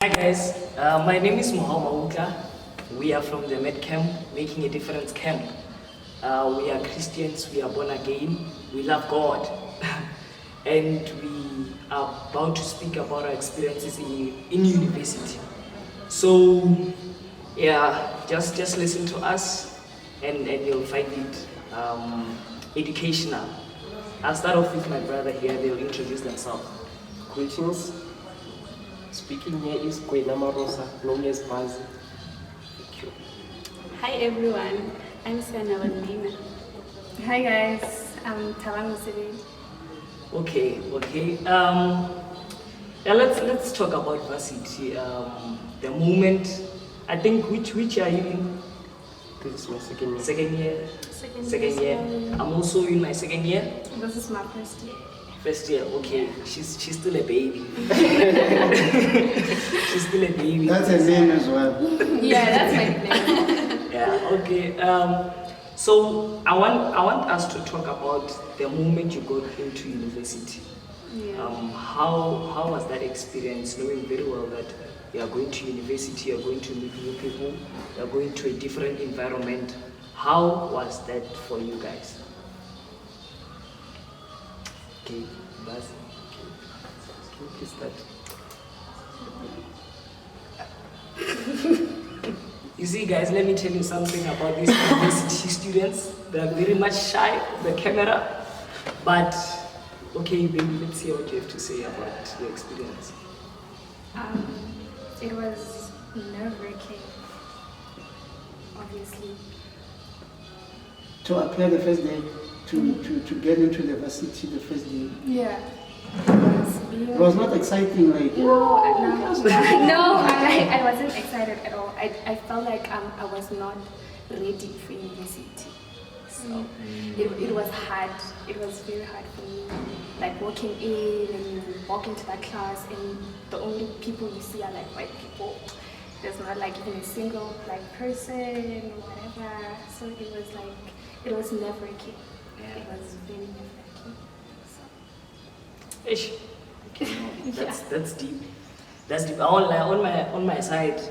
Hi guys, my name is Mohau. We are from the Med Camp, Making a Difference Camp. We are Christians, we are born again, we love God. And we are about to speak about our experiences in university. So, yeah, just listen to us and you'll find it educational. I'll start off with my brother here, they'll introduce themselves. Greetings. Speaking here is Kwena, known as Varsity. Thank you. Hi everyone, I'm Sana Wandina. Hi guys, I'm Talang City. Okay. Yeah, let's talk about Varsity. The moment, I think, which year are you in? This is my second year. Second year. Second year. I'm also in my second year. This is my first year. First year, okay. She's still a baby. She's still a baby. That's a name as well. Yeah, that's my name. Yeah, okay. So I want us to talk about the moment you got into university. Yeah. How was that experience, knowing very well that you are going to university, you are going to meet new people, you are going to a different environment. How was that for you guys? Okay, Baz. Can you please start? You see, guys, let me tell you something about these university students. They are very much shy of the camera. But, okay, baby, let's hear what you have to say about your experience. It was nerve-wracking, obviously. To apply the first day, to get into the varsity the first day. Yeah. It was not exciting like No, I wasn't excited at all. I felt like I was not ready for university. So it was hard. It was very hard for me. Like walking in and you walk into that class and the only people you see are like white people. There's not like even a single black person or whatever. So it was nerve-wracking. Yeah. It was very nerve-wracking. So. Ish. Okay, no, that's deep. That's deep. On my side,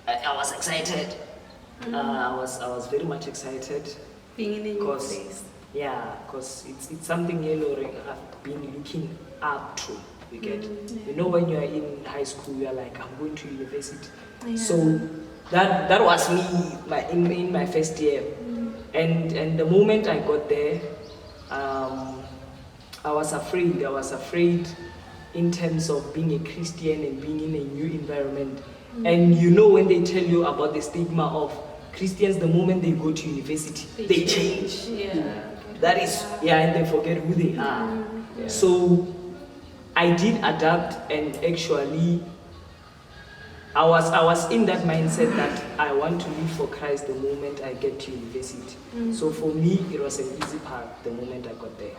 I was excited. I was very much excited. Being in a new place. Yeah, because it's something I've been looking up to. You get, you know, when you are in high school, you are like, I'm going to university. Yeah. So that was me, in my first year, and the moment I got there, I was afraid. I was afraid in terms of being a Christian and being in a new environment. And you know, when they tell you about the stigma of Christians, the moment they go to university, they change. Yeah. That is, yeah, and they forget who they are. Yeah. So I did adapt, and actually I was in that mindset that I want to live for Christ the moment I get to university. So for me, it was an easy path the moment I got there.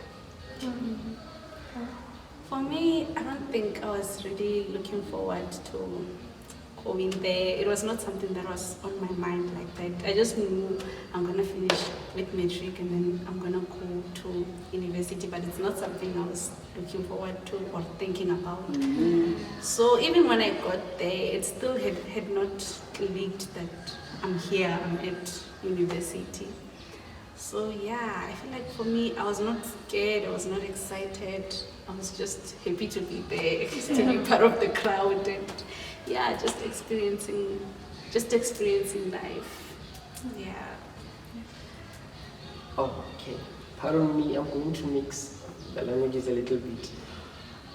For me, I don't think I was really looking forward to going there. It was not something that was on my mind like that. I just knew I'm gonna finish with matric and then I'm gonna go to university, but it's not something I was looking forward to or thinking about. So even when I got there, it still had not clicked that I'm here, I'm at university. So yeah, I feel like for me, I was not scared, I was not excited. I was just happy to be there, to be part of the crowd, and yeah, just experiencing life. Yeah. Oh, okay. Pardon me, I'm going to mix the languages a little bit.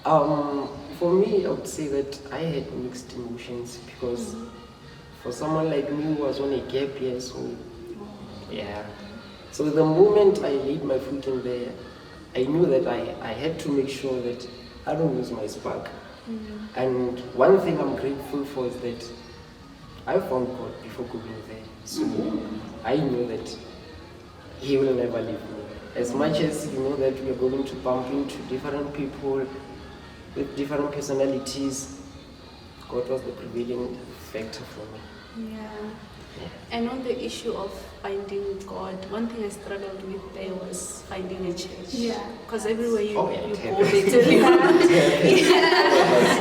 For me, I would say that I had mixed emotions because for someone like me who was on a gap year, so yeah. So the moment I laid my foot in there, I knew that I had to make sure that I don't lose my spark. And one thing I'm grateful for is that I found God before going there. So I know that He will never leave me. As much as you know that we are going to bump into different people with different personalities, God was the prevailing factor for me. Yeah. And on the issue of finding God, one thing I struggled with there was finding a church. Yeah. Because everywhere you Oh, yeah, go, totally. they tell you.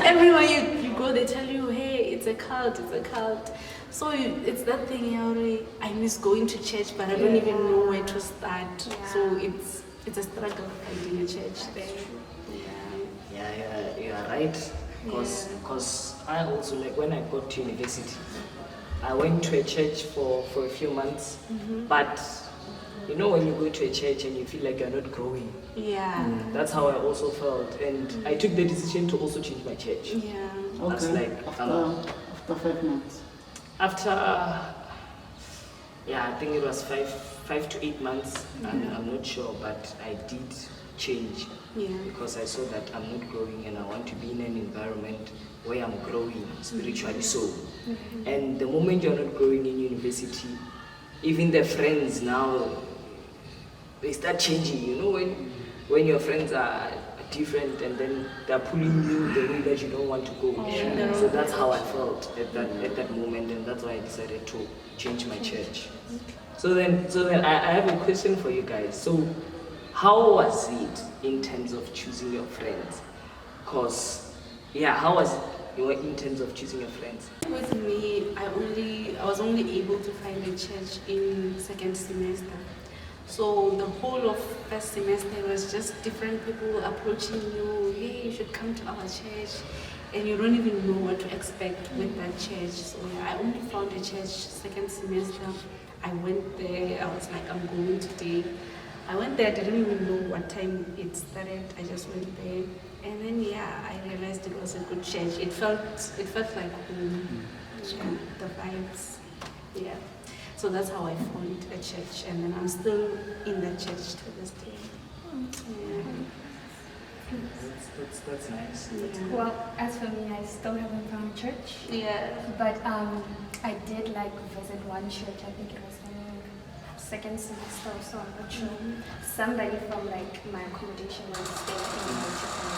Everywhere you go, they tell you, hey, it's a cult, it's a cult. So it's that thing, I miss going to church, but I don't even know where to start. Yeah. So it's a struggle finding a church there. Yeah, you are right. Because I also, like, when I got to university, I went to a church for a few months, but you know when you go to a church and you feel like you're not growing. Yeah. That's how I also felt, and I took the decision to also change my church. Yeah. That's Okay. like After 5 months. after I think it was 5 to 8 months. I'm not sure, but I did change because I saw that I'm not growing and I want to be in an environment where I'm growing spiritually. So, and the moment you're not growing in university, even the friends now, they start changing. You know, when your friends are different and then they're pulling you the way that you don't want to go. So that's how I felt at that moment, and that's why I decided to change my church. So then I have a question for you guys. So how was it in terms of choosing your friends? How was it in terms of choosing your friends? With me, I was only able to find a church in second semester. So the whole of first semester was just different people approaching you. Hey, you should come to our church, and you don't even know what to expect with that church. So I only found a church second semester. I went there. I was like, I'm going today. I went there. I didn't even know what time it started. I just went there, and then I realized it was a good church. It felt like home. Yeah, the vibes. Yeah. So that's how I found a church, and then I'm still in that church to this day. That's nice. Yeah. Well, as for me, I still haven't found church. Yeah. But I did visit one church. I think it was in second semester or so. I'm not sure. Somebody from my accommodation was staying in my church, and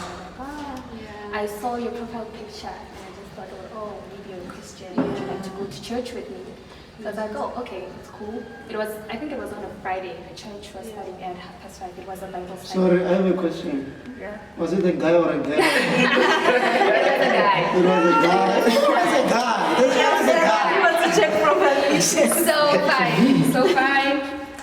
I was like, I saw your profile picture, and I just thought, oh, maybe you're a Christian. Would you like to go to church with me? So I was like, oh, okay, it's cool. I think it was on a Friday. The church was starting at 5:30. It was a Bible study. Sorry, I have a question. Yeah. Was it a guy or a girl? It was a guy. It was a guy. It was a guy. It was a guy. I want to check properly. So fine.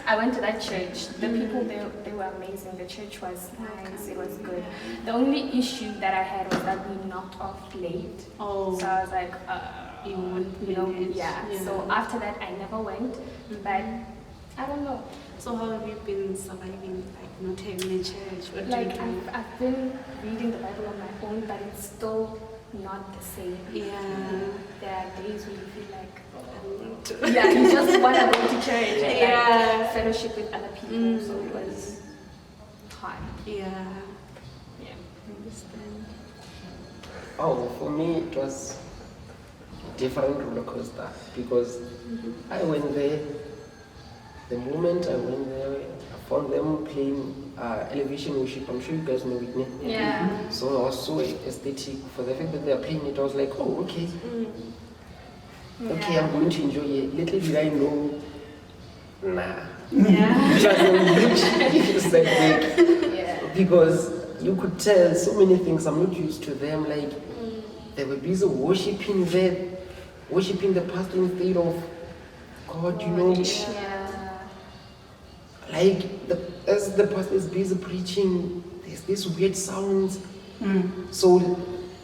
I went to that church. The people there, they were amazing. The church was nice. It was good. The only issue that I had was that we knocked off late. Oh. So I was like, You won't yeah. So after that, I never went. But I don't know. So how have you been surviving, not having a church? What do you do? I've been reading the Bible on my own, but it's still not the same. Yeah. There are days when you feel like, Yeah. you just want to go to church and Yeah. fellowship with other people. So it was hard. Yeah. Yeah. I understand. Oh, for me it was different roller coaster because I went there. The moment I went there, I found them playing elevation worship. I'm sure you guys know it. Yeah. So I was so ecstatic for the fact that they are playing it. I was like, oh, okay. Okay, I'm going to enjoy it. Little did I know, nah. Yeah. It was a huge setback. Yeah. Because you could tell so many things. I'm not used to them. Like, they were busy worshiping there, worshiping the pastor instead of God, you know. Yeah. Like, as the pastor is busy preaching, there's this weird sounds. So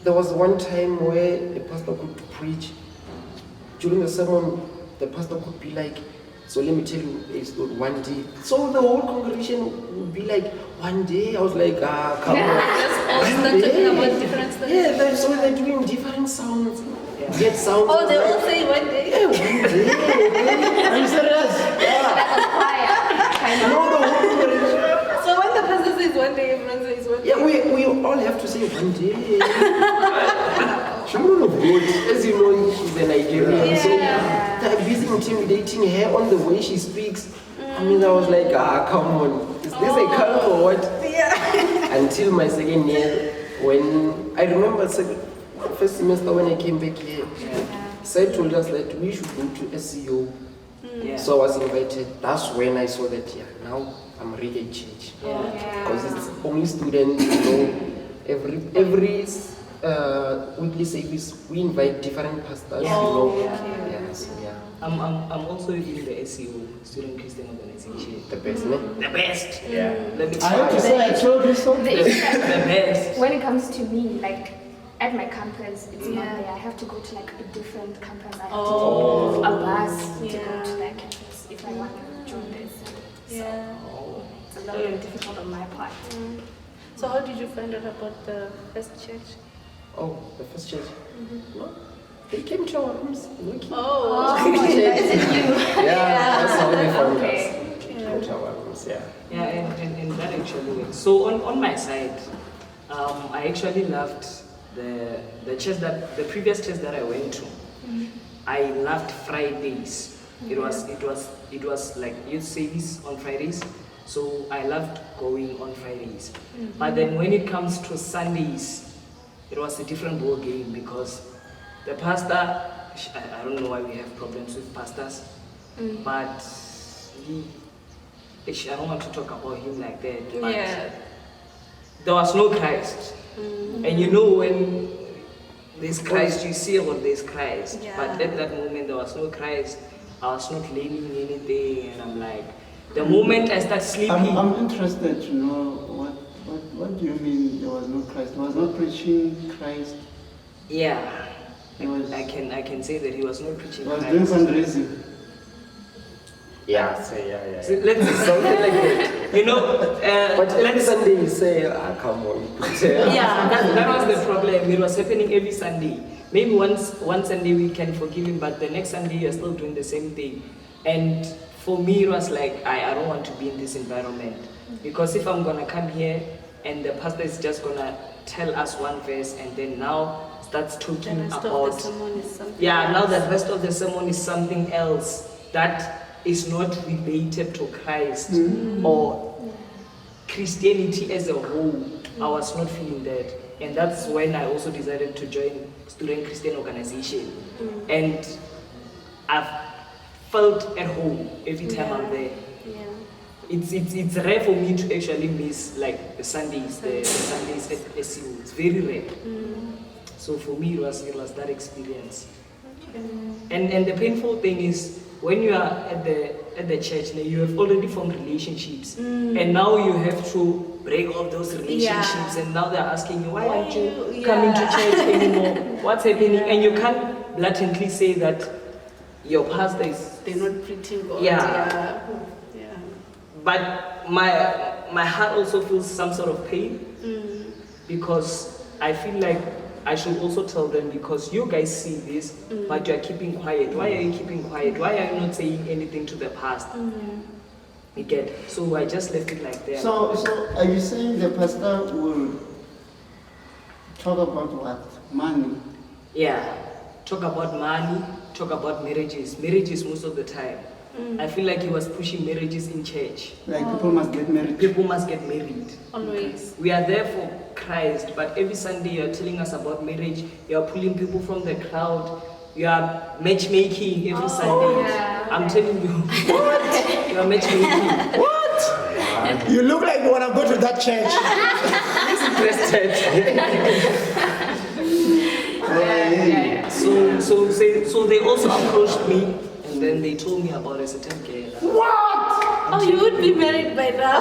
there was one time where the pastor could preach. During the sermon, the pastor could be like, so let me tell you a story, one day. So the whole congregation would be like, one day. I was like, come on. Just all start talking about different stuff. Yeah, so they're doing different sounds. Weird sounds. Oh, they all say one day. Yeah, one day. Are you serious? I know the whole congregation. So when the pastor says one day, everyone says one day. Yeah, we all have to say one day. Children of God, as you know, she's a Nigerian, so they're busy intimidating her on the way she speaks. I mean, I was like, come on, is this a cult or what? Yeah. Until my second year, when I remember first semester when I came back here, Sir told us that we should go to SEO. So I was invited. That's when I saw that, now I'm really at church. Because it's only students, every weekly service, we invite different pastors. Yeah. Yeah, so yeah. I'm also in the SEO, Student Christian Organization. The best, ne? The best. Yeah. Let me I have to say, I told you so. the best. When it comes to me, like at my campus, it's not Yeah. there. I have to go to like a different campus. I have Oh. to take a bus to Yeah. go to that campus if I want to join this. Yeah. Oh. It's a little bit difficult on my part. So how did you find out about the first church? Oh, the first church. No, they came to our rooms looking. Oh. Yeah, that's how they found us. Okay. They came to our rooms, yeah. Yeah, and that actually works. So on my side, I actually loved the church the previous church that I went to. I loved Fridays. It was like youth service on Fridays. So I loved going on Fridays. But then when it comes to Sundays, it was a different ball game because the pastor, I don't know why we have problems with pastors, but I don't want to talk about him like that. But there was no Christ. And you know when there's Christ, you see what there's Christ. Yeah. But at that moment there was no Christ. I was not learning anything, and I'm like, the moment I start sleeping. I'm interested to know what do you mean there was no Christ? There was no preaching Christ. Yeah, He was, I can say that he was not preaching he was doing Christ. fundraising. Yeah, so yeah. So let's something like that. You know, But every let's. Sunday you say, come on. Yeah, that was the problem. It was happening every Sunday. Maybe one Sunday we can forgive him, but the next Sunday you're still doing the same thing. And for me, it was like, I don't want to be in this environment. Because if I'm going to come here and the pastor is just going to tell us one verse and then now starts The talking rest of about... the sermon is something Yeah, now else. the rest of the sermon is something else that is not related to Christ or Christianity as a whole. I was not feeling that. And that's when I also decided to join Student Christian Organization. And I've felt at home every time I'm there. Yeah. It's rare for me to actually miss like the Sundays at SEU. It's very rare. So for me it was that experience. And the painful thing is when you are at the church, you have already formed relationships, and now you have to break off those relationships, and now they're asking you, why aren't you coming to church anymore? What's happening? And you can't blatantly say that your pastor is. They're not preaching God. Yeah. Yeah. But my heart also feels some sort of pain because I feel like I should also tell them, because you guys see this, but you are keeping quiet. Why are you keeping quiet? Why are you not saying anything to the past? You get? So I just left it like that. So are you saying the pastor will talk about what? Money? Yeah, talk about money, talk about marriages most of the time. I feel like he was pushing marriages in church. Like people must get married? People must get married. Always. We are there for Christ, but every Sunday you're telling us about marriage, you're pulling people from the crowd, you are matchmaking every Sunday. yeah. I'm telling you. What? You are matchmaking. What? You look like you want to go to that church. So they also approached me, and then they told me about a certain girl. Oh, you would be married by now.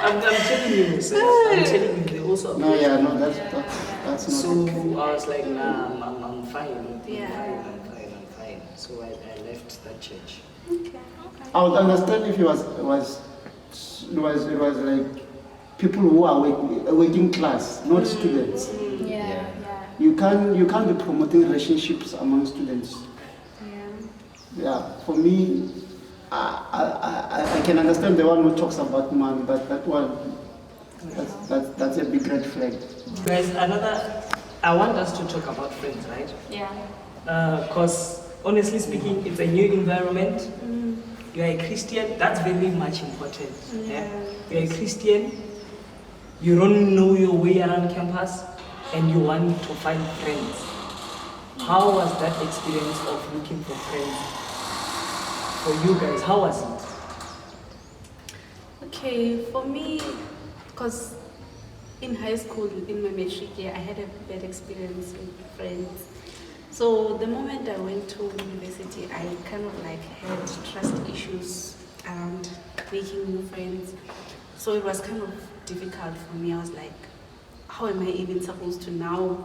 I'm telling you, sir. I'm telling you, they also No, approached yeah, me. no, that's not So okay. I was like, nah, I'm fine. Yeah. I'm fine. So I left that church. Okay. I would understand if it was like people who are working class, not students. Yeah. You can't be promoting relationships among students. Yeah. Yeah, for me, I can understand the one who talks about money, but that one, that's a big red flag. Guys, I want us to talk about friends, right? Yeah. Because honestly speaking, it's a new environment. You are a Christian, that's very much important. Yeah? You are a Christian, you don't know your way around campus, and you want to find friends. How was that experience of looking for friends for you guys? How was it? Okay, for me, because in high school, in my matric year, I had a bad experience with friends. So the moment I went to university, I kind of like had trust issues around making new friends. So it was kind of difficult for me. I was like, how am I even supposed to now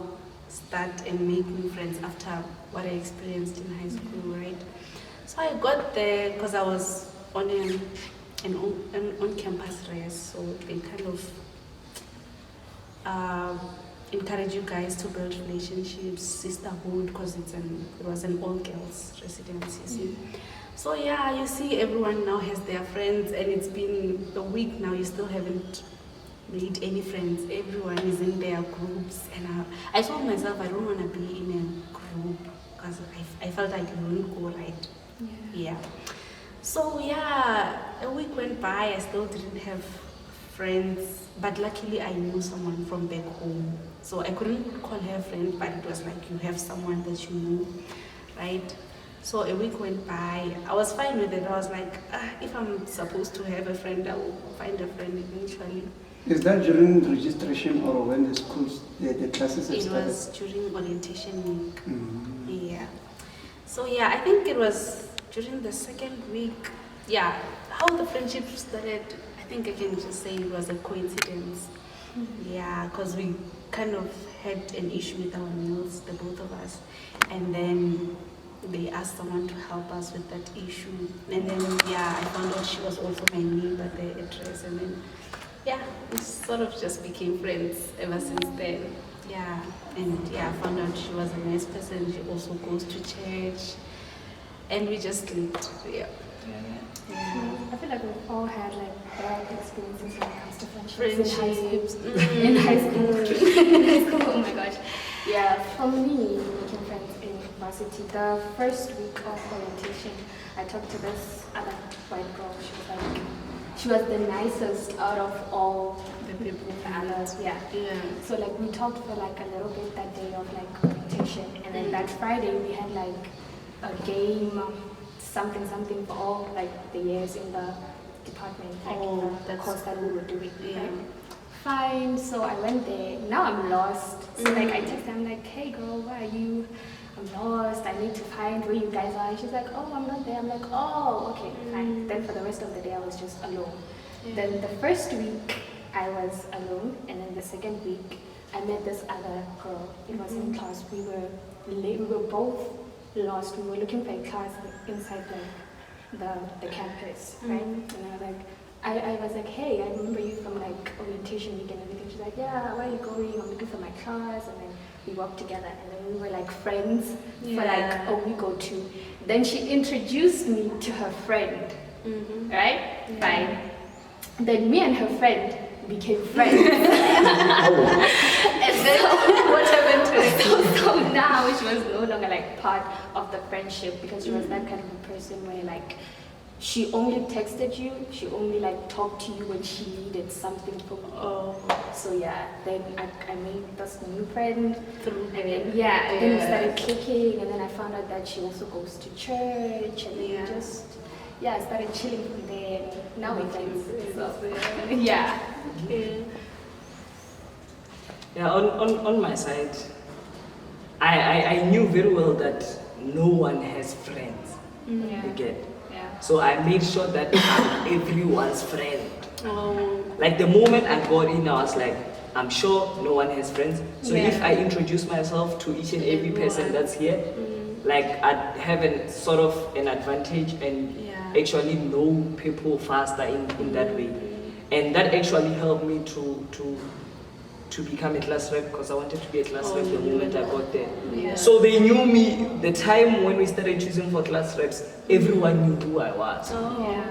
start and make new friends after what I experienced in high school, right? So I got there because I was on an on-campus race, so they kind of encourage you guys to build relationships, sisterhood, because it was an all-girls residence, you see. So yeah, you see everyone now has their friends, and it's been a week now, you still haven't made any friends. Everyone is in their groups, and I told myself I don't want to be in a group because I felt like it wouldn't go right. Yeah. So yeah, a week went by, I still didn't have friends, but luckily I knew someone from back home. So I couldn't call her a friend, but it was like you have someone that you know, right? So a week went by, I was fine with it. I was like, if I'm supposed to have a friend, I will find a friend eventually. Is that during registration or when the schools, the classes have started? It was during orientation week. Mm-hmm. Yeah. So yeah, I think it was during the second week. Yeah, how the friendship started, I think I can just say it was a coincidence. Yeah, because we kind of had an issue with our meals, the both of us, and then they asked someone to help us with that issue, and then yeah, I found out she was also my neighbor at the address, and then yeah, we sort of just became friends ever since then. Yeah, and yeah, I found out she was a nice person. She also goes to church, and we just clicked. Yeah. I feel like we've all had like bad experiences when it comes to friendships. Friendships. In high school. In high school, oh my gosh. Yeah, for me, making friends in varsity, the first week of orientation, I talked to this other white girl. She was the nicest out of all The people the others. Yeah. Yeah. So like we talked for like a little bit that day of like orientation, and then that Friday we had like a game, something for all like the years in the department, like the course that we were doing. Yeah. Right? Fine. So I went there. Now I'm lost. So like I text her, I'm like, hey girl, where are you? I'm lost. I need to find where you guys are. And she's like, oh, I'm not there. I'm like, oh, okay, fine. Then for the rest of the day, I was just alone. Yeah. Then the first week, I was alone, and then the second week, I met this other girl. It was in class. We were late. We were both lost. We were looking for a class inside the campus, right? And I was like, hey, I remember you from like orientation week and everything. She's like, yeah, where are you going? I'm looking for my class. And then we walked together, and then we were like friends for like a week or two. Then she introduced me to her friend, right? Yeah. Fine. Then me and her friend became friends. And then what happened to her? So now she was no longer like part of the friendship, because she was that kind of a person where like she only texted you, she only like talked to you when she needed something from you. So yeah, then I made this new friend Through and then then we started clicking, and then I found out that she also goes to church, and then we just I started chilling from there. Now we're friends. So, yeah. Yeah, on my side, I knew very well that no one has friends. You get. So I made sure that I'm everyone's friend. Like the moment I got in, I was like, I'm sure no one has friends. So if I introduce myself to each and every person that's here, like I'd have sort of an advantage and actually know people faster in that way. And that actually helped me to become a class rep, because I wanted to be a class rep the moment I got there. So they knew me. The time when we started choosing for class reps, everyone knew who I was.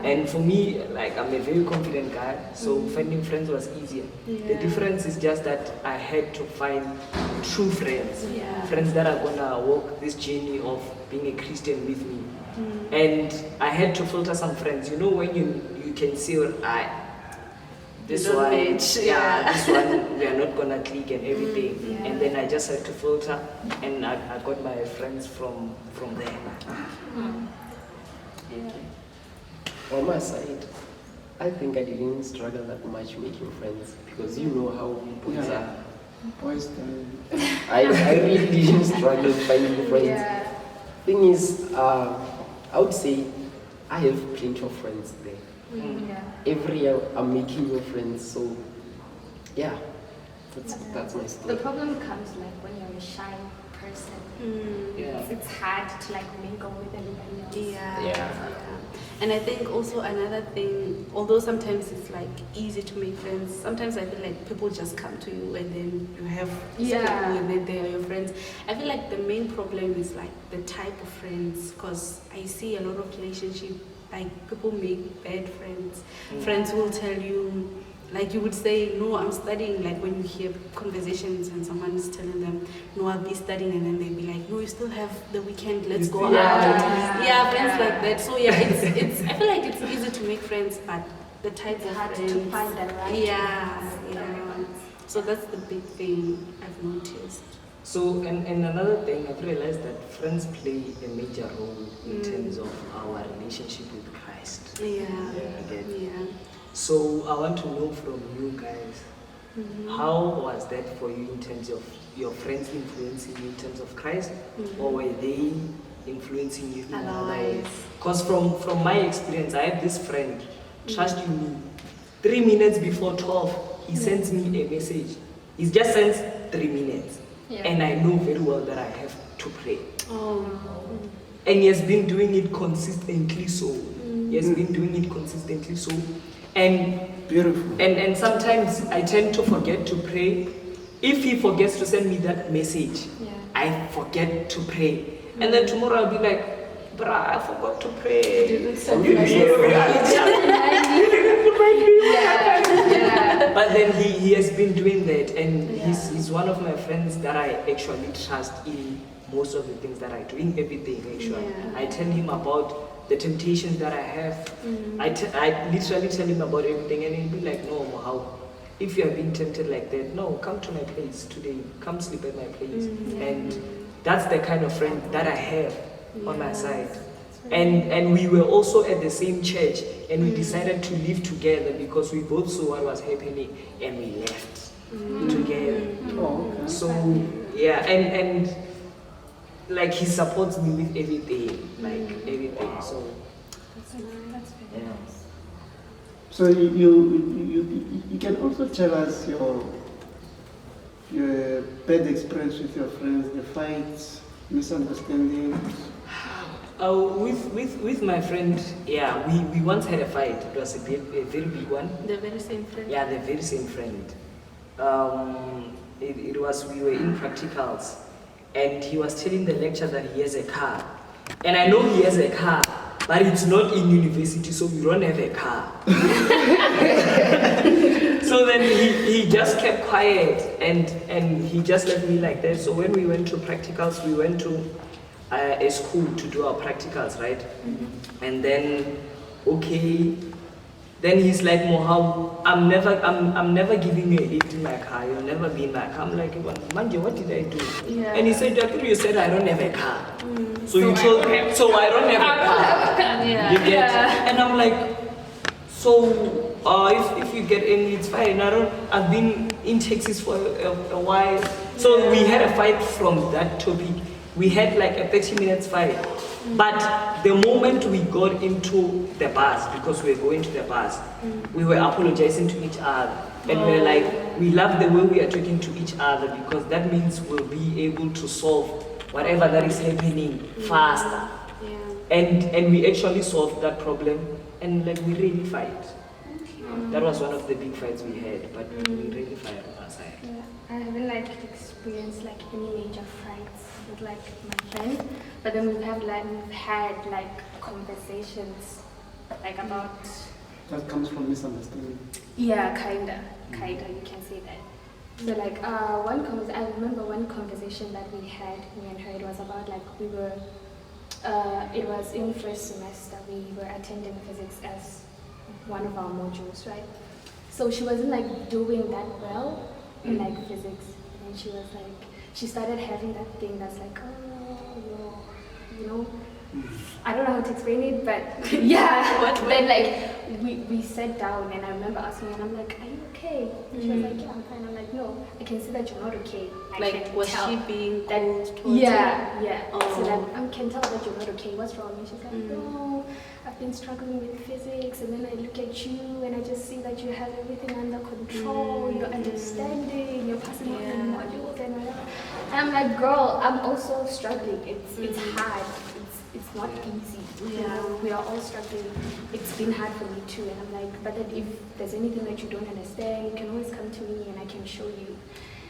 And for me, like I'm a very confident guy, so finding friends was easier. The difference is just that I had to find true friends, friends that are gonna walk this journey of being a Christian with me. And I had to filter some friends. You know, when you can see this one, this one, we are not gonna click and everything. And then I just had to filter, and I got my friends from there. On my side, I think I didn't struggle that much making friends because you know how boys Yeah. are. Boys can. I really didn't struggle finding friends. Yeah. Thing is, I would say I have plenty of friends there. Yeah. Every year I'm making new friends, so yeah, that's my The story. problem comes like when you're a shy person. Yeah. It's hard to like mingle with everybody else. Yeah. Yeah. And I think also another thing, although sometimes it's like easy to make friends, sometimes I feel like people just come to you and then you have these Yeah. people and then they are your friends. I feel like the main problem is like the type of friends, because I see a lot of relationship, like people make bad friends. Friends will tell you, like you would say, no, I'm studying, like when you hear conversations and someone is telling them, no, I'll be studying, and then they'll be like, no, you still have the weekend, let's go out. Yeah, friends like that. So yeah, it's I feel like it's easy to make friends, but the type It's of hard friends, to find the right yeah, ones, the yeah. right ones. So that's the big thing I've noticed. So, and another thing, I've realized that friends play a major role in terms of our relationship with Christ. Yeah, Okay. yeah. So, I want to know from you guys, how was that for you in terms of your friends influencing you in terms of Christ, or were they influencing you in another way? Otherwise. Because from my experience, I have this friend, trust you me, 3 minutes before 12, he sends me a message. He just sends 3 minutes. Yeah. And I know very well that I have to pray. Oh. And he has been doing it consistently so. He has been doing it consistently so. And Beautiful. and sometimes I tend to forget to pray. If he forgets to send me that message, Yeah. I forget to pray. And then tomorrow I'll be like, bruh, I forgot to pray. Didn't send You me Yeah. But then he has been doing that, and he's one of my friends that I actually trust in most of the things that I do, in everything actually. Yeah. I tell him about the temptations that I have. I literally tell him about everything, and he'll be like, no, Mohau, if you have been tempted like that, no, come to my place today, come sleep at my place. And that's the kind of friend that I have on my side. And we were also at the same church, and we decided to live together because we both saw what was happening, and we left together. Oh, okay. So yeah, and like he supports me with everything, like everything. So That's very yeah. nice. So you can also tell us your bad experience with your friends, the fights, misunderstandings. With my friend, yeah, we once had a fight. It was a very big one. The very same friend. Yeah, the very same friend. It was, we were in practicals, and he was telling the lecturer that he has a car. And I know he has a car, but it's not in university, so we don't have a car. So then he just kept quiet, and he just left me like that. So when we went to practicals, we went to a school to do our practicals, right? And then, okay, then he's like, Mohau, I'm never giving you a lift in my car. You'll never be in my car. I'm like, Manje, what did I do? Yeah. And he said, Japiru, you said I don't have a car. So you told me, so I don't have a car. Yeah. You get? And I'm like, so if you get in, it's fine. I've been in Texas for a while. So we had a fight from that topic. We had like a 30 minutes fight. But the moment we got into the bus, because we were going to the bus, we were apologizing to each other. And we were like, we love the way we are talking to each other, because that means we'll be able to solve whatever that is happening faster. Yeah. And we actually solved that problem, and like we really fight. That was one of the big fights we had, but we really fight on our side. Yeah, I haven't like experienced like any major fights with like my friend, but then we've had like conversations like about That comes from misunderstanding. yeah, kinda you can say that. So like I remember one conversation that we had, me and her. It was about like we were it was in first semester. We were attending physics as one of our modules, right? So she wasn't like doing that well in like physics, and she was like, she started having that thing that's like, oh, you know, I don't know how to explain it, but yeah. Then like we sat down and I remember asking her, and I'm like, "Are you okay?" And she was like, "Yeah, I'm fine." I'm like, "No, I can see that you're not okay. I Like, can was tell she being that?" cold towards Yeah, you? yeah. Oh. So like, I can tell that you're not okay. What's wrong? And she's like, "No, I've been struggling with physics, and then I look at you and I just see that you have everything under control. You're understanding. You're passing all the modules and whatever." And I'm like, "Girl, I'm also struggling. It's hard. It's not easy. You know, we are all struggling. It's been hard for me too." And I'm like, "But then if there's anything that you don't understand, you can always come to me and I can show you."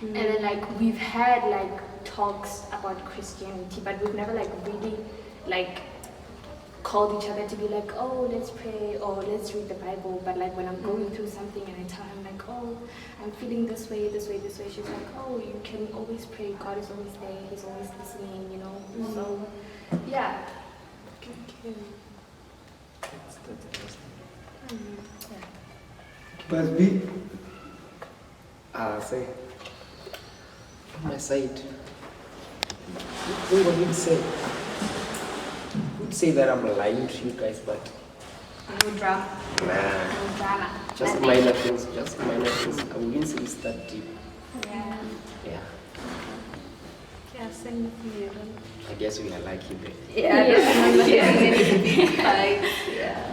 And then like we've had like talks about Christianity, but we've never like really like called each other to be like, "Oh, let's pray," or "Let's read the Bible." But like when I'm going through something and I tell him like, "Oh, I'm feeling this way, this way, this way," she's like, "Oh, you can always pray. God is always there. He's always listening, you know." So yeah. Okay. That's interesting. But B, Say, on my side, nobody would say that I'm lying to you guys, but No drama. nah, No drama. just Nothing. minor things. I wouldn't say it's that deep. Yeah. Yeah, Yeah, same with me. I guess we are like you, babe. Yeah, yeah.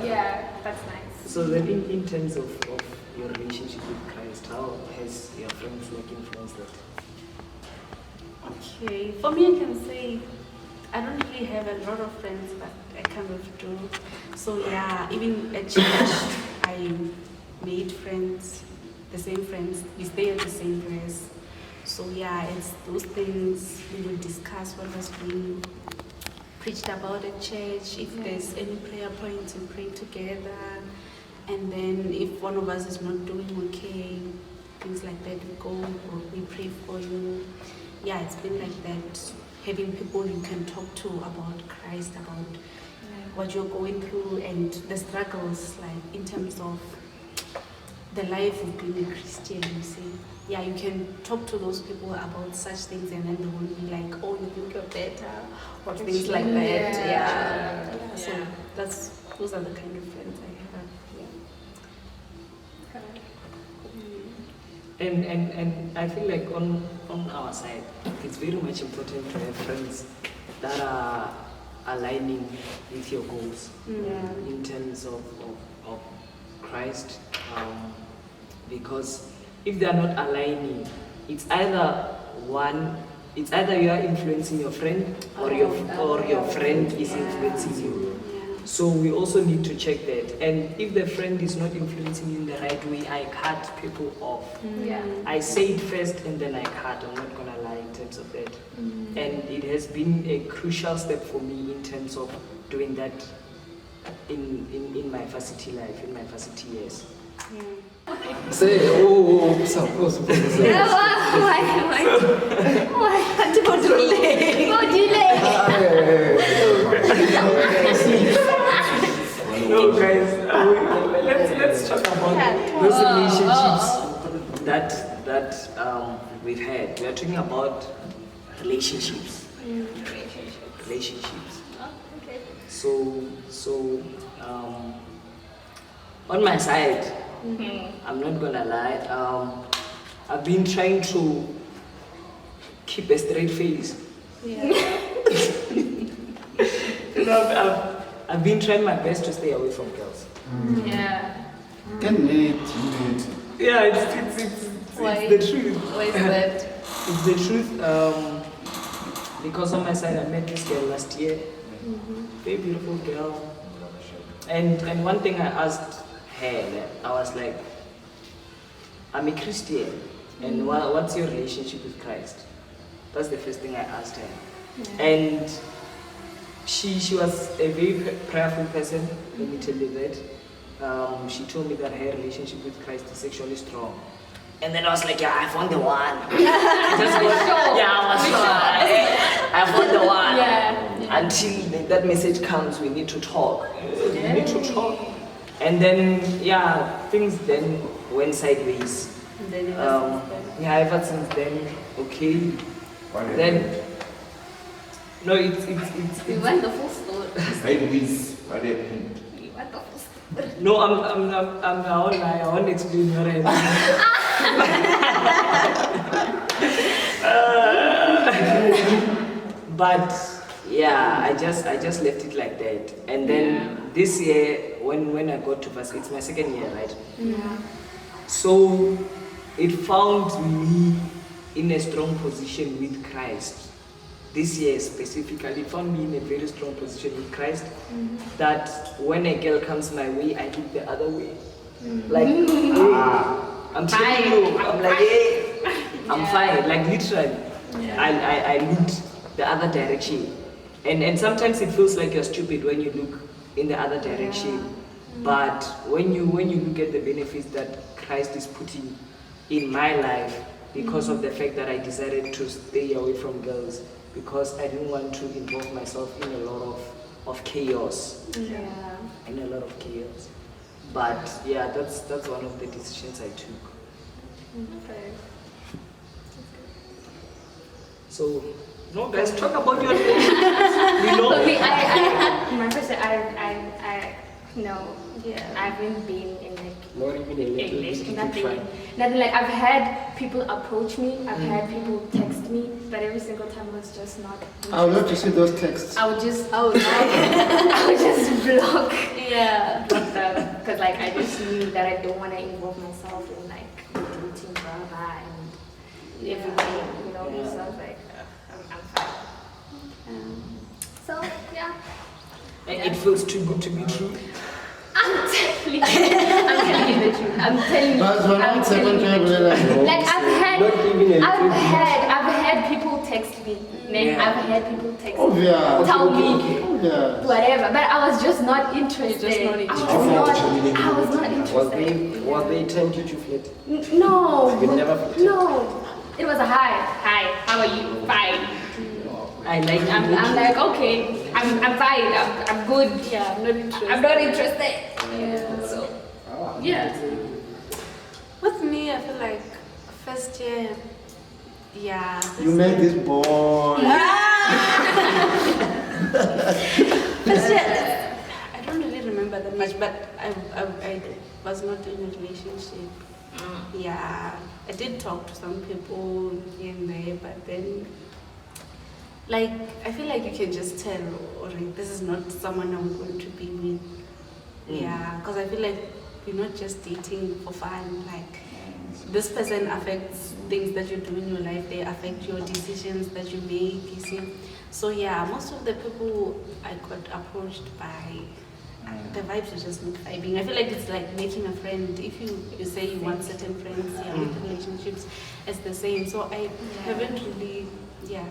Yeah, that's nice. So then in terms of your relationship with Christ, how has your friends like influenced that? Okay, for me, I can say I don't really have a lot of friends, but I kind of do. So yeah, even at church, I made friends, the same friends. We stay at the same place. So yeah, it's those things we will discuss what was being preached about at church. If there's any prayer points, we pray together. And then if one of us is not doing okay, things like that, we go or we pray for you. Yeah, it's been like that. Having people you can talk to about Christ, about what you're going through and the struggles, like in terms of the life of being a Christian, you see. Yeah, you can talk to those people about such things and then they will be like, "Oh, you think you're better," or things like that. Yeah. So those are the kind of friends I have. And I feel like on our side, it's very much important to have friends that are aligning with your goals in terms of Christ. Because if they are not aligning, it's either you are influencing your friend or your friend is influencing you. So we also need to check that. And if the friend is not influencing you in the right way, I cut people off. Yeah. I say it first and then I cut. I'm not gonna lie in terms of that. And it has been a crucial step for me in terms of doing that in my varsity life, in my varsity years. Say, suppose. No, guys, let's talk about those relationships that we've had. We are talking about relationships. Relationships. So on my side, I'm not gonna lie. I've been trying to keep a straight face. I've been trying my best to stay away from girls. Yeah. can need. Yeah, it's the truth. Why is that? It's the truth. Because on my side, I met this girl last year. Very beautiful girl. And one thing I asked her, I was like, "I'm a Christian, and what's your relationship with Christ?" That's the first thing I asked her. And she was a very prayerful person, let me tell you that. She told me that her relationship with Christ is sexually strong. And then I was like, "Yeah, I found the one." I found the one. Until that message comes, we need to talk. We need to talk. And then, things then went sideways. And then Ever since then, okay. Then, no, it's we went the full story. Babies, what happened? What the fuck? No, I won't lie. I won't explain what I mean. But yeah, I just left it like that. And then this year, when I got to Varsity, it's my second year, right? Yeah. So it found me in a strong position with Christ. This year specifically, it found me in a very strong position with Christ. That when a girl comes my way, I look the other way. Like, I'm telling you, I'm like, hey, I'm fine. Like literally, I looked the other direction. And sometimes it feels like you're stupid when you look in the other direction. But when you look at the benefits that Christ is putting in my life, because of the fact that I decided to stay away from girls, because I didn't want to involve myself in a lot of chaos. Yeah. In a lot of chaos. But yeah, that's one of the decisions I took. Okay. So, no guys, talk about your relationships. You know? For me, my person, no. Yeah. I haven't been in like Not even a little bit to nothing. try. Nothing. Like I've had people approach me, I've had people text me, but every single time was just not. I would love to see those texts. I would just, Oh, no. I would just block Yeah. them because like I just knew that I don't want to involve myself in like dating drama and everything, you know. Yeah. So I was like, I'm fine. So yeah. It feels too good to be true. I'm telling you the truth. I'm telling you. But when I'm I'm telling you the truth. Like I've had people text me. Yeah. I've had people text Oh, me, yeah. tell me Yeah. whatever, but I was just not interested. Just not interested. I was not Was interested. they tempted you to flirt? No. You never flirted? No. It was a hi. Hi. How are you? Fine. I like I'm like okay. I'm fine. I'm good. Yeah, I'm not interested. I'm not interested. Yeah. So Yeah. With me, I feel like first year, yeah. You made this boy. First year, I don't really remember that much, but I was not in a relationship. Yeah, I did talk to some people here and there, but then, like, I feel like you can just tell, or like, this is not someone I'm going to be with. Yeah, because I feel like you're not just dating for fun. Like, this person affects things that you do in your life. They affect your decisions that you make. You see. So yeah, most of the people I got approached by, the vibes are just not vibing. I feel like it's like making a friend. If you say you want certain friends, yeah, with relationships, it's the same. So I haven't really, yeah.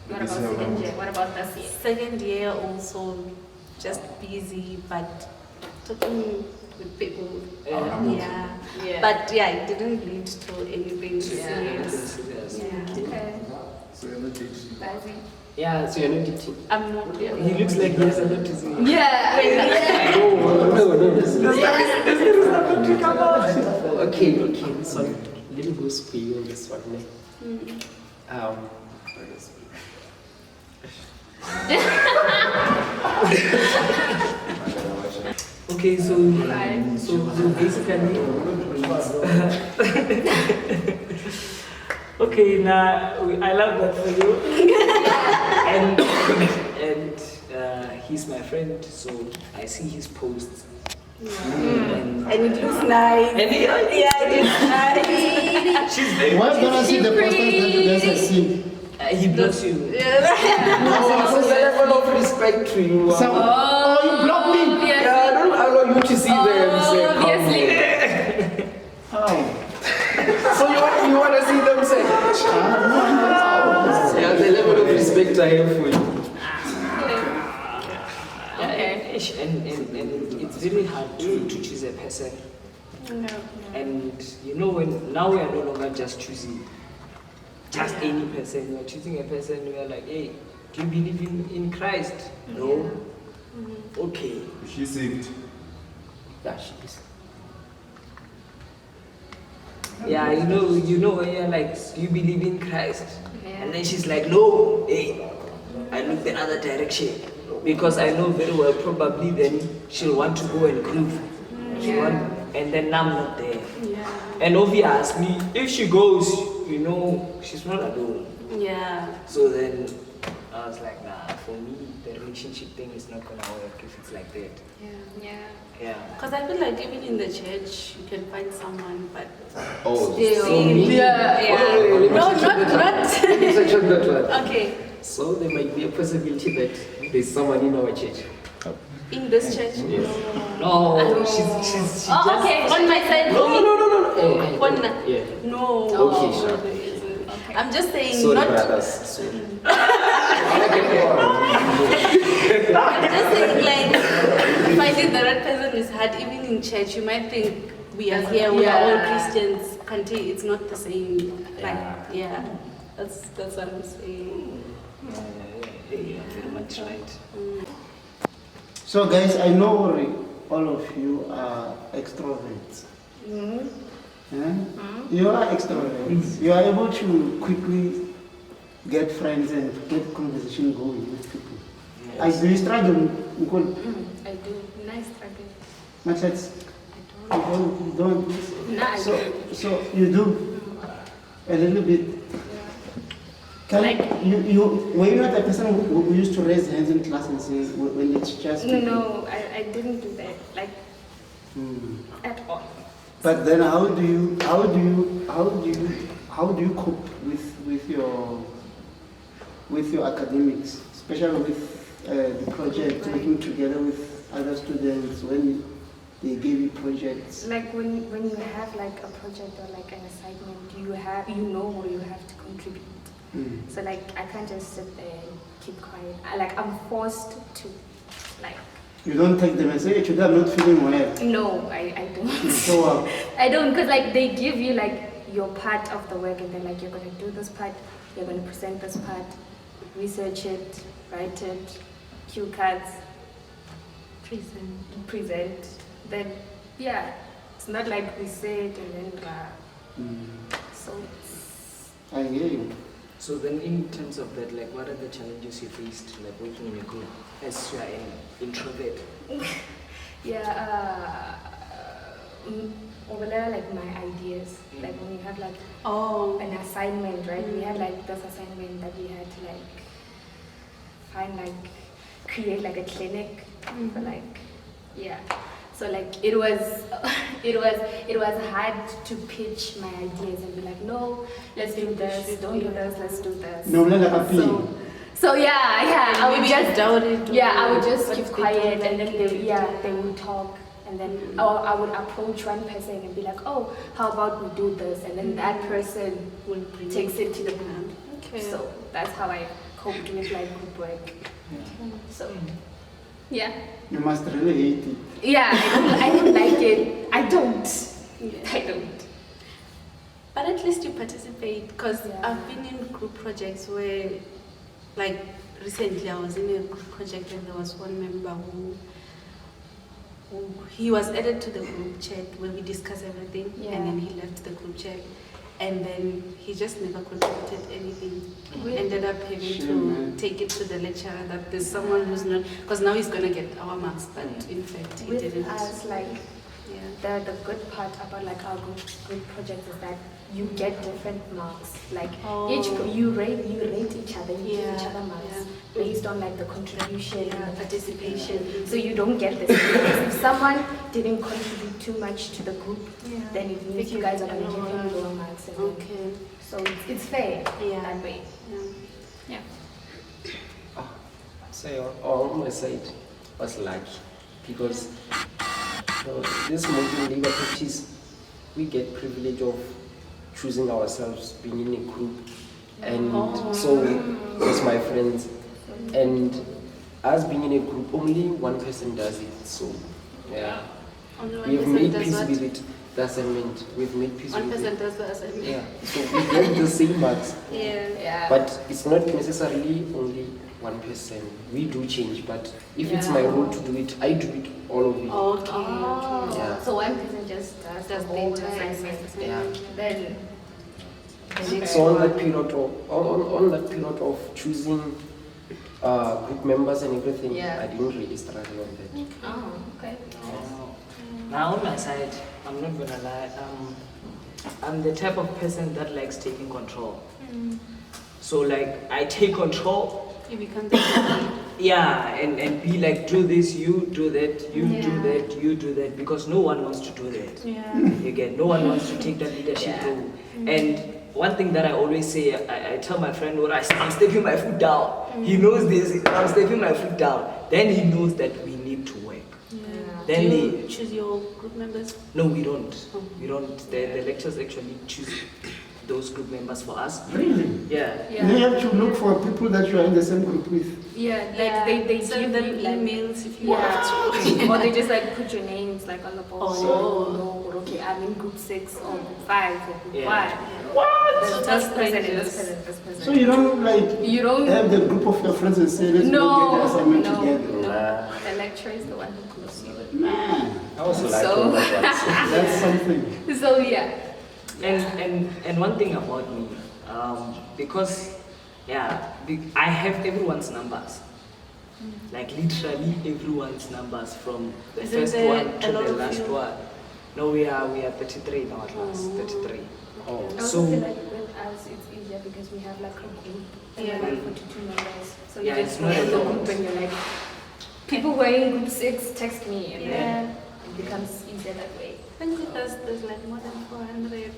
what about second year? What about this year? Second year also just busy, but talking with people. Yeah. Yeah. But yeah, it didn't lead to anything serious. Serious. Yeah. Okay. So you're not dating. Bye. Yeah, So you're not dating? I'm not. he looks like he has a lot to say. Yeah. No. There's nothing to come out. Okay, this one. Let me go for you on this one. Okay, so basically, okay, now I love that for you, and he's my friend, so I see his posts. And it looks nice. And It looks nice. she's very. Why gonna see the posters that you guys have seen? He blocks you. No, it's a level of respect to you. You blocked me. Yeah, I don't allow you to see them. Say, Obviously. How? so you want to see them say, yeah, the level of respect I have for you. Okay. And it's very hard to choose a person. And you know, now we are no longer just choosing just any person. We are choosing a person. We are like, hey, do you believe in Christ? No. Okay. Is she saved? Yeah, she is. Yeah, you know when you're like, do you believe in Christ? Yeah. And then she's like, no. Hey, I look the other direction. because I know very well probably then she'll want to go and groove. And then I'm not there. Yeah. And obviously, if she goes, you know, she's not alone. Yeah. So then I was like, nah, for me, the relationship thing is not gonna work if it's like that. Yeah. Yeah. Because I feel like even in the church, you can find someone, but Oh, still. so me? Yeah. No, not. Let me check that one. Okay. So there might be a possibility that there's someone in our church. In this church? Yes. No, she Oh, okay. On my side. No. One. Yeah. No. Okay, no, sure. there isn't. I'm just saying, Sorry, not. brothers. Sorry. I'm just saying, like, finding the right person is hard. Even in church, you might think we are here, we are all Christians. Kanti, it's not the same. Like, yeah. That's what I'm saying. You're very much right. So guys, I know all of you are extroverts. You are extroverts. You are able to quickly get friends and get conversation going with people. Yes. Do you struggle, Nkola? I do. Nice struggle. Mahlatse? You don't? No, I don't. So you do a little bit. Were you not a person who used to raise hands in class and say when it's just No, I didn't do that. Like at all. But then how do you cope with your academics, especially with the project, working together with other students when they give you projects? Like when you have like a project or like an assignment, you know where you have to contribute. So like I can't just sit there and keep quiet. I'm forced to like. You don't take them and say, today I'm not feeling well. No, I don't. So I don't, because like they give you like your part of the work and then like you're gonna do this part, you're gonna present this part, research it, write it, cue cards, present. Then yeah, it's not like we say it and then so I hear you. So then in terms of that, like what are the challenges you faced like working in a group as you are an introvert? over there like my ideas. Like when you have like an assignment, right? We had like this assignment that we had to like create like a clinic for like so like it was hard to pitch my ideas and be like, no, let's do this, don't do this, let's do this. No, so yeah, I would just doubt it. I would just keep quiet and then they would talk and then I would approach one person and be like, oh, how about we do this, and then that person takes it to the group. Okay. So that's how I coped with like group work. So yeah. You must really hate it. Yeah, I don't like it. I don't. But at least you participate, because I've been in group projects where, like recently I was in a group project and there was one member who he was added to the group chat where we discuss everything, and then he left the group chat. And then he just never contributed anything. Really? Ended up having to take it to the lecturer that there's someone who's not, because now he's going to get our marks, but in fact he didn't. Us, like, the good part about like our group project is that you get different marks. Like you rate each other, you give each other marks based on like the contribution, the participation. So you don't get this. If someone didn't contribute too much to the group, then it means you guys are going to give him lower marks. And so it's fair that way. Yeah. So on my side was lucky because this modern labor practice, we get privilege of choosing ourselves, being in a group, and so with my friends, and us being in a group, only one person does it. So we've made peace with it. The assignment, we've made peace with it. One person does the assignment. So we get the same marks. Yeah. But it's not necessarily only one person. We do change, but if it's my role to do it, I do it, all of it. Okay. Yeah. So one person just does the whole assignment. Then so on that period of choosing group members and everything, Yeah. I didn't really struggle on that. Oh, okay. Now on my side, I'm not gonna lie, I'm the type of person that likes taking control. So like, I take control, You become the lead. yeah, and be like, do this, you do that, you do Yeah. that, you do that, because no one wants to do that. Yeah. Again, no one wants to take that leadership Yeah. role. And one thing that I always say, I tell my friend, when I'm stepping my foot down, he knows this, I'm stepping my foot down, then he knows that we need to work. Yeah. Then Do you choose your group members? No, we don't. We don't. The lecturers actually choose those group members for us. Really? Yeah. Yeah. You have to look for people that you are in the same group with. Yeah, like they send give them you like emails if you have to. yeah, or they just like put your names like on the board. Oh. So you know, okay, I'm in group 6 or group 5 or group Yeah. 1. What? So This that's person and dangerous. this person, this person. So you don't like You don't. have the group of your friends and say, let's go get the No, assignment no, together. no. The lecturer is the one who calls you. Man, I also like So- all that one. that's something. So yeah. And one thing about me, because I have everyone's numbers. Like literally everyone's numbers from the Isn't first there one a to lot the of last you? one. No, we are 33 in our class. 33. Oh. I also So- feel like with us it's easier because we have like a group and Yeah. we're like 42 members. So Yeah, you it's just not go in the a lot. group and you're like, people who are in group 6 text me and then Yeah. it becomes easier that way. I think there's like more than 400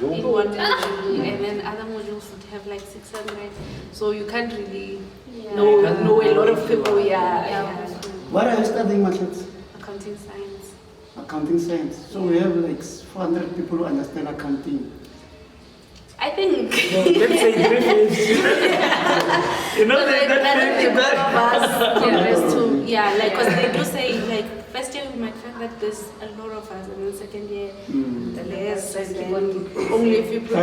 Yo. in one module, and then other modules would have like 600. So you can't really Yeah. know a lot of people. Yeah. Yeah. What are you studying, Mahlatse? Accounting science. Accounting science. So we have like 400 people who understand accounting. I think. Let's say 350. You know, But that I don't think all of us Yeah. progress to, yeah, like, because they do say, like, first year we might find that there's a lot of us, and then second year, the less, and then only a few people.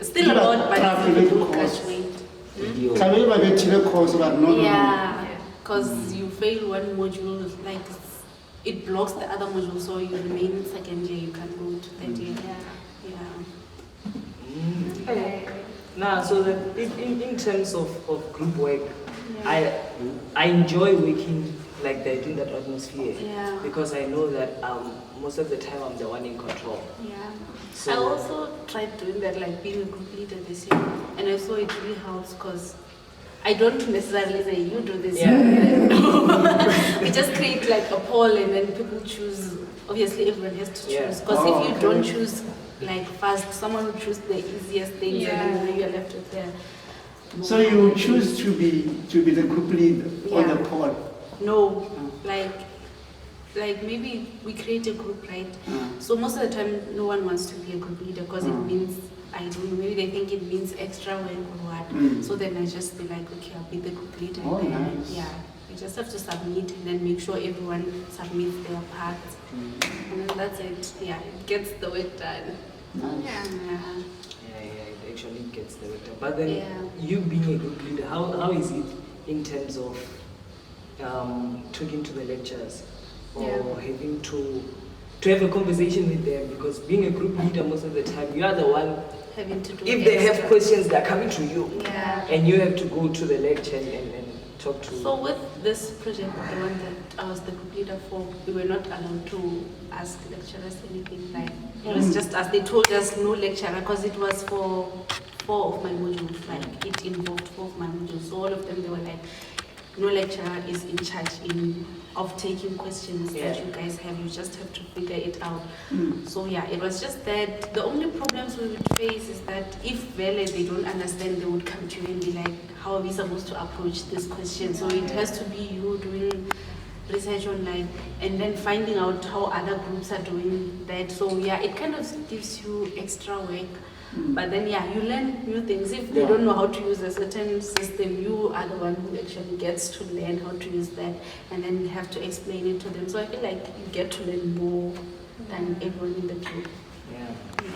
Still a lot, but a few people graduate. Video. Can we have a chile course or no? Yeah, because you fail one module, like, it blocks the other module, so you remain in second year, you can't go to third year. Yeah. Nah, so that in terms of group work, I enjoy working like that in that atmosphere. Yeah. Because I know that most of the time I'm the one in control. Yeah. So- I also tried doing that, like being a group leader this year, and I saw it really helps because I don't necessarily say you do this. Yeah. We just create like a poll and then people choose. Obviously, everyone has to Yeah. choose because Oh, if you okay. don't choose like fast, someone will choose the easiest things, and then you're left with the. So you choose to be the group lead on Yeah. the poll. No, like maybe we create a group, right? So most of the time, no one wants to be a group leader because it means, I don't know, maybe they think it means extra work or what. Mm. So then I just be like, okay, I'll be the group leader. Oh, and then, nice. Yeah, we just have to submit and then make sure everyone submits their part. And then that's it. Yeah, it gets the work done. Nice. Yeah. Yeah, it actually gets the better. But then Yeah. you being a group leader, how is it in terms of talking to the lecturers or having to have a conversation with them? Because being a group leader, most of the time you are the one. Having to do If they have extra. questions, they're coming to you, Yeah. and you have to go to the lecture and talk to. So with this project, the one that I was the group leader for, we were not allowed to ask lecturers anything. Like it was just as they told us, no lecturer, because it was for 4 of my modules. Like it involved 4 of my modules. So all of them, they were like, no lecturer is in charge of taking questions that you guys have. You just have to figure it out. So yeah, it was just that the only problems we would face is that if really they don't understand, they would come to you and be like, how are we supposed to approach this question? So it has to be you doing research online and then finding out how other groups are doing that. So yeah, it kind of gives you extra work. But then yeah, you learn new things. If they don't know how to use a certain system, you are the one who actually gets to learn how to use that and then have to explain it to them. So I feel like you get to learn more than everyone in the group. Yeah. Yeah.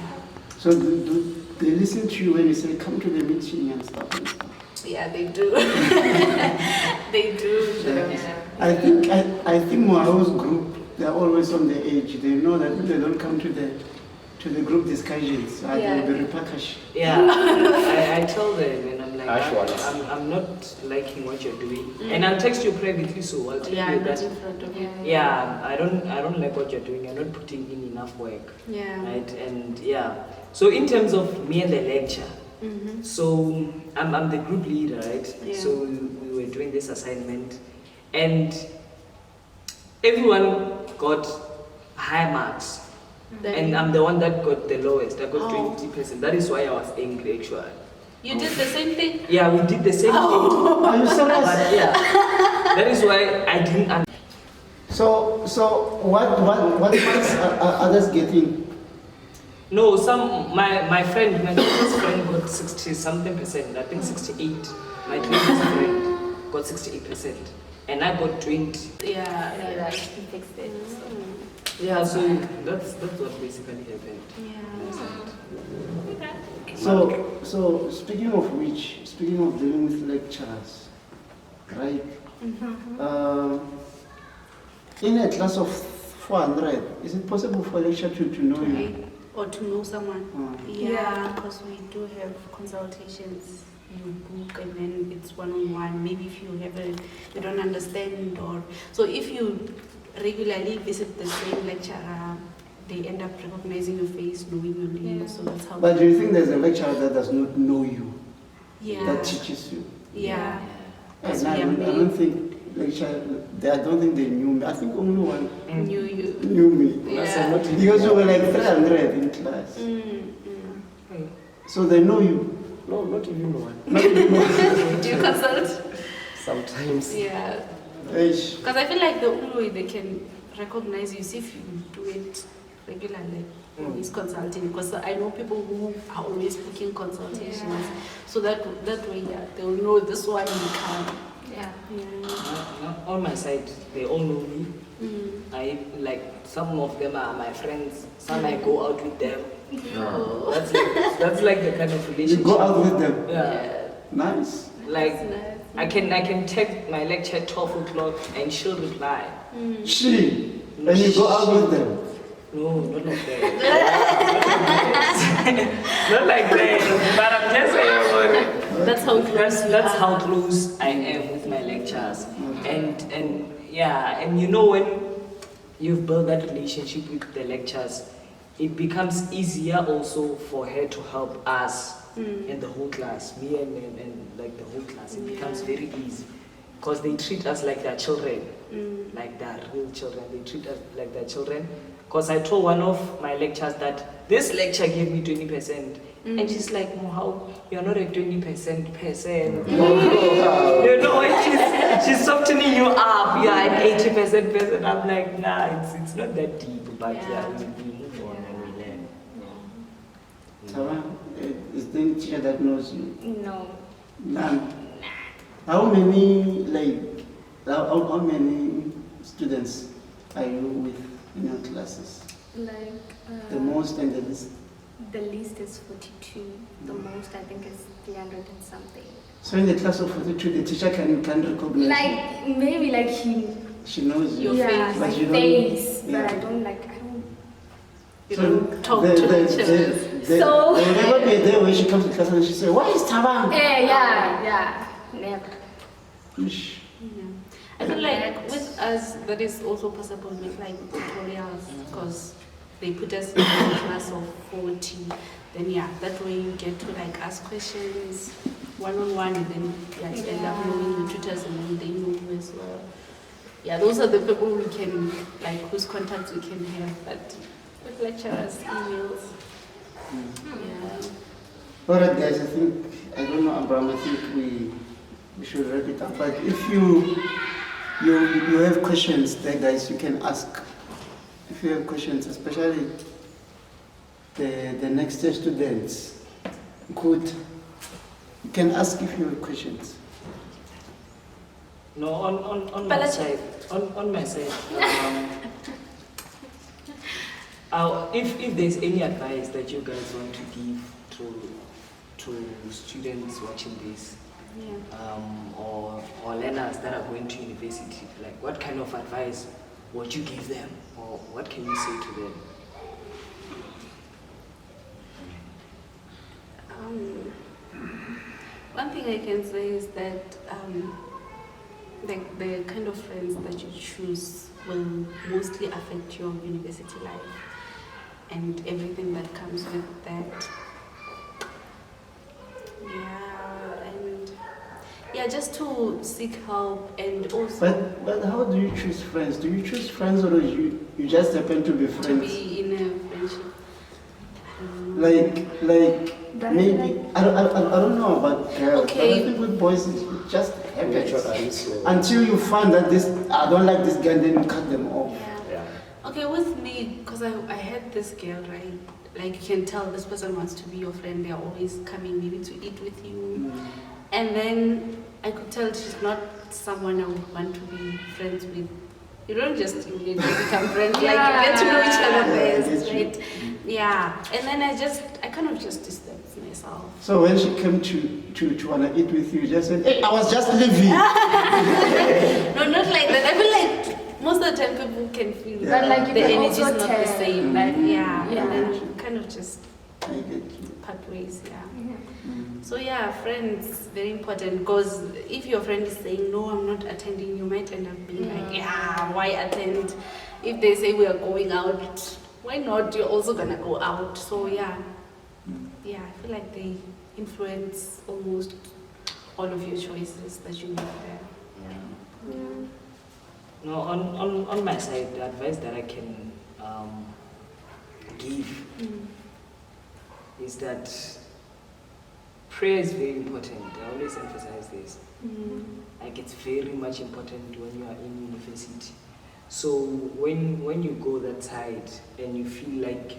So do they listen to you when you say come to the meeting and stuff and stuff? Yeah, they do. They do. Yeah. I think Mohau's group, they're always on the edge. They know that if they don't come to the group discussions, there will be repercussions. Yeah, I tell them and I'm like Harsh ones. I'm not liking what you're doing, and I'll text you privately, so I'll tell Yeah, you not that. in front of you. Yeah, I don't like what you're doing. You're not putting in enough work, Yeah. right? And yeah, so in terms of me and the lecture, so I'm the group leader, right? Yeah. So we were doing this assignment, and everyone got high marks, and I'm the one that got the lowest. I got 20%. That is why I was angry, actually. You did the same thing? Yeah, we did the same thing. Are you serious? But yeah, that is why I didn't. So what marks are others getting? No, my friend, my closest friend got 60 something percent. I think 68. My closest friend got 68%, and I got 20. Yeah. He fixed it. Yeah, so that's what basically happened. So speaking of which, speaking of dealing with lecturers, right? In a class of 400, is it possible for a lecturer to know you? Or to know someone. Yeah. Yeah, because we do have consultations. You book and then it's one-on-one. Maybe if you don't understand, or so if you regularly visit the same lecturer, they end up recognizing your face, knowing your name. Yeah. So that's how. But do you think there's a lecturer that does not know you, that teaches you? Yeah. And I don't think I don't think they knew me. I think only one Knew you. knew me. Yeah. Because we were like 300 in class. So they know you. No, not even one. Do you consult? Sometimes. Yeah. Eish. Because I feel like the only way they can recognize you is if you do it regularly. Always consulting, because I know people who are always booking consultations, so that way, they'll know this one will come. Yeah. On my side, they all know me. I like some of them are my friends. Some I go out with them. That's like the kind of You relationship. go out with them. Yeah. Nice. Like I can text my lecture at 12 o'clock and she'll reply. And you go out with them. No, not like that. Not like that. But I'm just saying. That's how close. That's how close I am with my lectures. And yeah, and you know when you've built that relationship with the lectures, it becomes easier also for her to help us and the whole class, me and like the whole class. It becomes very easy because they treat us like their children, like their real children. They treat us like their children. Because I told one of my lecturers that this lecture gave me 20%. And she's like, Mohau, you're not a 20% person. You know, and she's softening you up. You're an 80% person. I'm like, nah, it's not that deep. But yeah, we move on and we learn. Tara, is there any teacher that knows you? No. None. How many how many students are you with in your classes? Like The most and the least. the least is 42. The most I think is 300 and something. So in the class of 42, the teacher can recognize Like maybe like she knows you. Your yeah, face. But my you don't- face, yeah. but I don't. You don't talk to lecturers. So- there will never be a day when she comes to class and she says, "Why is Tabang?" Yeah, never. Ish. I feel like with us, that is also possible with like tutorials, because they put us in a class of 40. Then that way you get to like ask questions one-on-one, and then you end up knowing the tutors, and then they know you as well. Yeah, those are the people we can, like, whose contacts we can have, but with lecturers, emails. Yeah. All right, guys. I don't know, Abraham. I think we should wrap it up. But if you have questions there, guys, you can ask. If you have questions, especially the next year students, you can ask if you have questions. No, on my side, on my side, if there's any advice that you guys want to give to students watching this, or learners that are going to university, like what kind of advice would you give them, or what can you say to them? One thing thing I can say is that like the kind of friends that you choose will mostly affect your university life and everything that comes with that. Yeah, just to seek help and also But how do you choose friends? Do you choose friends or you just happen to be to friends? be in a friendship. Like maybe I don't know about girls. Okay. But I think with boys it just happens. Naturally, so. Until you find that I don't like this guy, and then you cut them off. Yeah. Okay, with me, because I had this girl, right? Like you can tell this person wants to be your friend. They're always coming maybe to eat with you. And then I could tell she's not someone I would want to be friends with. You don't just immediately become friends, like you get to know each other first, right? Yeah. And then I kind of just distanced myself. So when she came to wanna eat with you, you just said, "Hey, I was just leaving." No, not like that. I feel like most of the time people can feel Yeah. that Like you the can energy is also not the tell. same. But yeah, Yeah. and then you kind of just I get you. part ways, yeah. So yeah, friends, very important, because if your friend is saying, no, I'm not attending, you might end up being like, yeah, why attend? If they say we are going out, why not? You're also gonna go out. So yeah, I feel like they influence almost all of your choices that you make there. Yeah. No, on my side, the advice that I can give is that prayer is very important. I always emphasize this. Like it's very much important when you are in university. So when you go that side and you feel like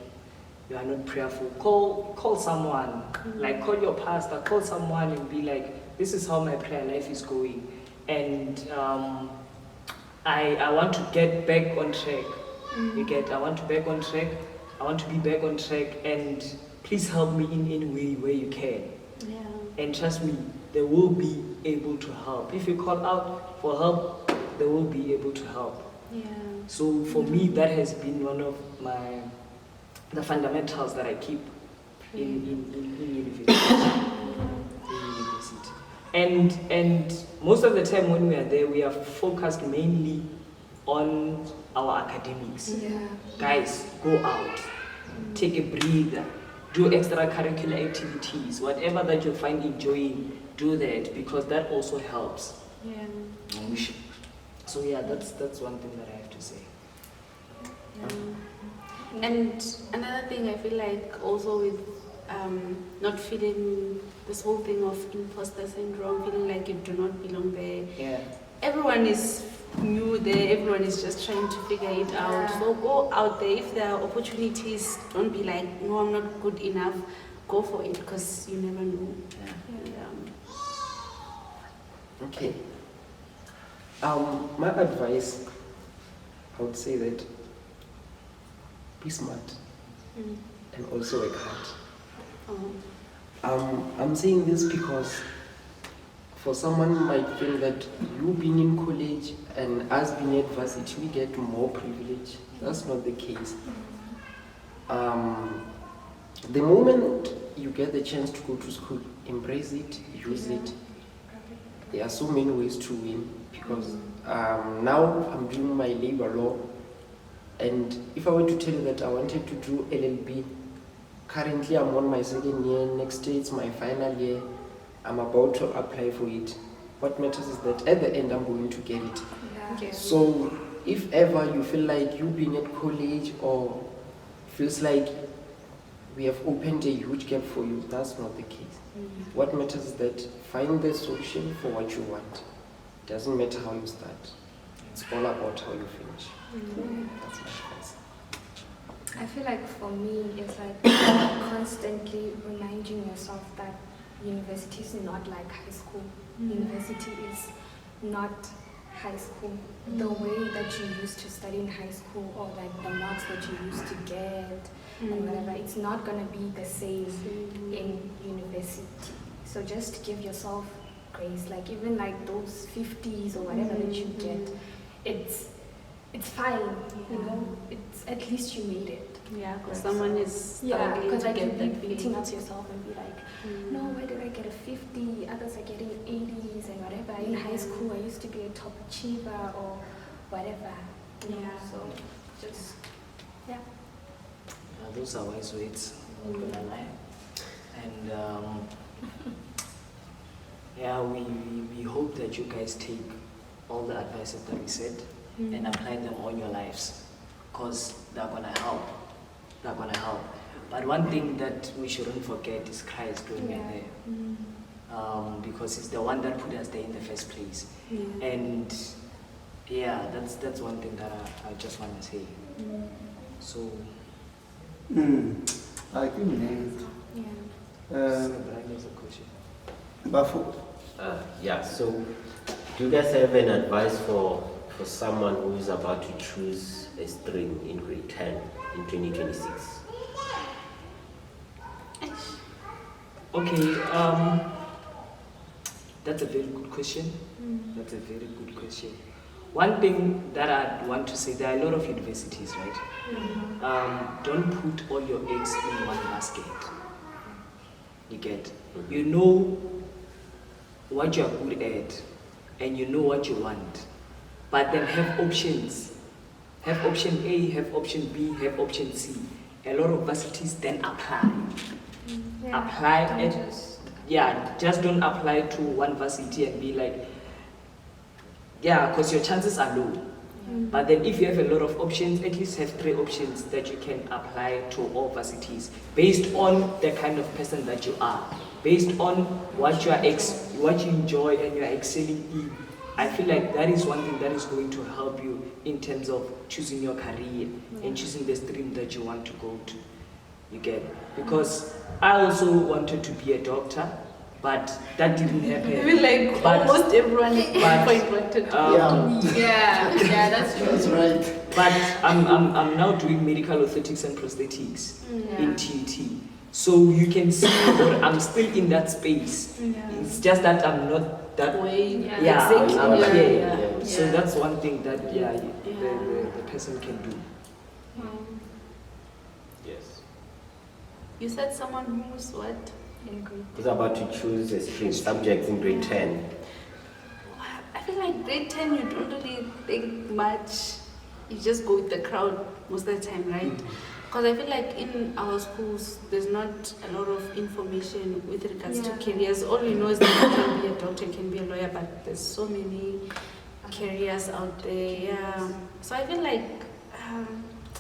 you are not prayerful, call someone. Like call your pastor, call someone and be like, this is how my prayer life is going. And I want to get back on track. You get, I want to back on track. I want to be back on track, and please help me in any way where you can. Yeah. And trust me, they will be able to help. If you call out for help, they will be able to help. Yeah. So for me, that has been one of the fundamentals that I keep in university. In university. And most of the time when we are there, we are focused mainly on our academics. Yeah. Guys, go out, take a breather, do extracurricular activities, whatever that you find enjoying, do that, because that also helps. Yeah. So yeah, that's one thing that I have to say. And another thing I feel like also with not feeling this whole thing of imposter syndrome, feeling like you do not belong there. Yeah. Everyone is new there, everyone is just trying to figure it out. So go out there. If there are opportunities, don't be like, no, I'm not good enough. Go for it, because you never know. Okay. My advice, I would say that be smart and also work hard. I'm saying this because for someone who might feel that you being in college and us being at varsity, we get more privilege. That's not the case. The moment you get the chance to go to school, embrace it, use it. There are so many ways to win, because now I'm doing my labor law, and if I were to tell you that I wanted to do LLB, currently I'm on my second year, next year it's my final year, I'm about to apply for it. What matters is that at the end I'm going to get it. Okay. So if ever you feel like you being at college or feels like we have opened a huge gap for you, that's not the case. What matters is that find the solution for what you want. Doesn't matter how you start. It's all about how you finish. That's my advice. I feel like for me, it's like constantly reminding yourself that university is not like high school. University is not high school. The way that you used to study in high school, or like the marks that you used to get and whatever, it's not going to be the same in university. So just give yourself grace. Like even like those 50s or whatever that you get, it's it's fine, you know. It's at least you made it. Yeah, because someone is Yeah, struggling because to like get you that be beating feeling. up yourself and be like, no, why did I get a 50? Others are getting 80s and whatever. In high school, I used to be a top achiever or whatever. You know? Yeah. So just, yeah. Those are wise words, I'm not gonna lie. And yeah, we hope that you guys take all the advices that we said and apply them on your lives, because they're gonna help. They're gonna help. But one thing that we shouldn't forget is Christ when we're there, because He's the one that put us there in the first place. Yeah. And yeah, that's one thing that I just want to say. So. I think named. Yeah. Brian has a question. Bafu. Yeah, so do you guys have an advice for someone who is about to choose a stream in grade 10 in 2026? Okay, that's a very good question. That's a very good question. One thing that I want to say, there are a lot of universities, right? Don't put all your eggs in one basket. You get? You know what you're good at, and you know what you want. But then have options. Have option A, have option B, have option C. A lot of varsities then apply. Apply and just don't apply to one varsity and be like, because your chances are low. But then if you have a lot of options, at least have 3 options that you can apply to all varsities based on the kind of person that you are, based on what you enjoy and you are excelling in. I feel like that is one thing that is going to help you in terms of choosing your career and choosing the stream that you want to go to. You get? Because I also wanted to be a doctor, but that didn't happen. I feel like almost everyone wanted to Yeah, that's true. That's right. But I'm now doing medical orthotics and prosthetics in TUT. So you can see that I'm still in that space. It's just that I'm not that way. Exactly. I'm here. Yeah. So that's one thing that the person can do. Yes. You said someone who's what? In grade. Who's about to choose a stream subject in grade 10? I feel like grade 10 you don't really think much. You just go with the crowd most of the time, right? Because I feel like in our schools there's not a lot of information with regards to careers. All we know is that you can be a doctor, you can be a lawyer, but there's so many careers out there. Yeah. So I feel like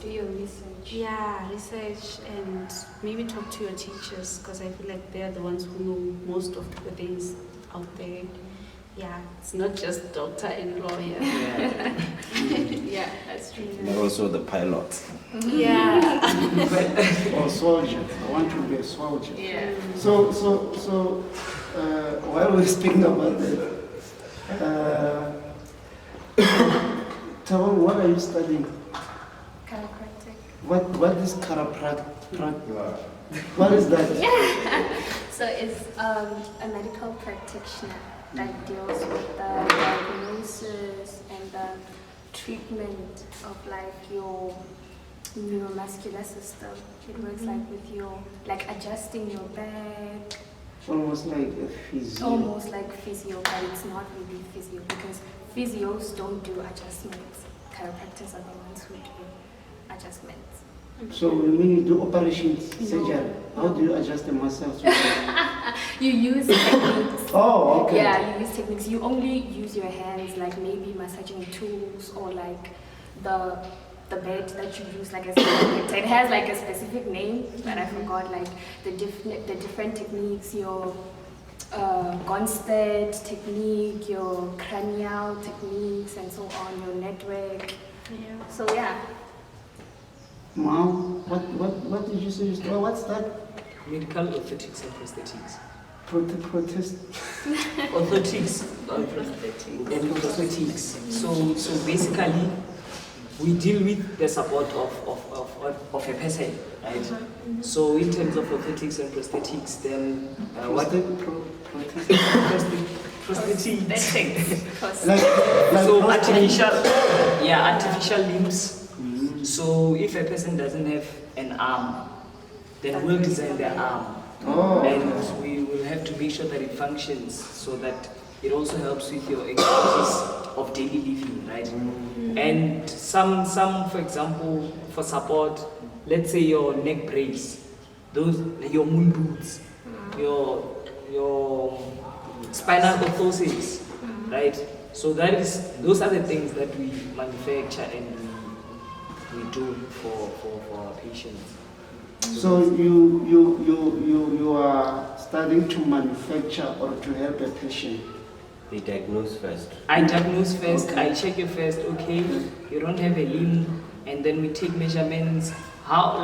Do your research. research and maybe talk to your teachers, because I feel like they're the ones who know most of the things out there. Yeah, it's not just doctor and lawyer. Yeah, that's true. And also the pilot. Yeah. Or soldier. I want to be a soldier. Yeah. So, while we're speaking about that, Tawang, what are you studying? Chiropractic. What is chiropractic? What is that? So it's a medical practitioner that deals with the diagnosis and the treatment of like your neuromuscular system. It works like with your, like adjusting your back. Almost like a physio. Almost like physio, but it's not really physio because physios don't do adjustments. Chiropractors are the ones who do adjustments. So when you do operations, surgery, how do you adjust the muscles? You use techniques. Oh, okay. Yeah, you use techniques. You only use your hands, like maybe massaging tools or like the bed that you use, like a it has like a specific name, but I forgot like the different techniques. Your Gonstead technique, your cranial techniques, and so on. Your network. Yeah. So yeah. Mom, what did you say? What's that? Medical orthotics and prosthetics. Protest. Orthotics and prosthetics. So basically, we deal with the support of a person, right? So in terms of orthotics and prosthetics, then what? prosthetics. Like So prosthetic- artificial limbs. So if a person doesn't have an arm, then we'll design their arm. Oh, And we will have to make sure that it functions so that it also helps with your activities of daily living, right? And some, for example, for support, let's say your neck brace, your moon boots, your spinal orthosis, right? So those are the things that we manufacture and we do for our patients. so you are starting to manufacture or to help a patient. They diagnose first. I diagnose first, Okay. I check you first, okay, you don't have a limb, and then we take measurements. Are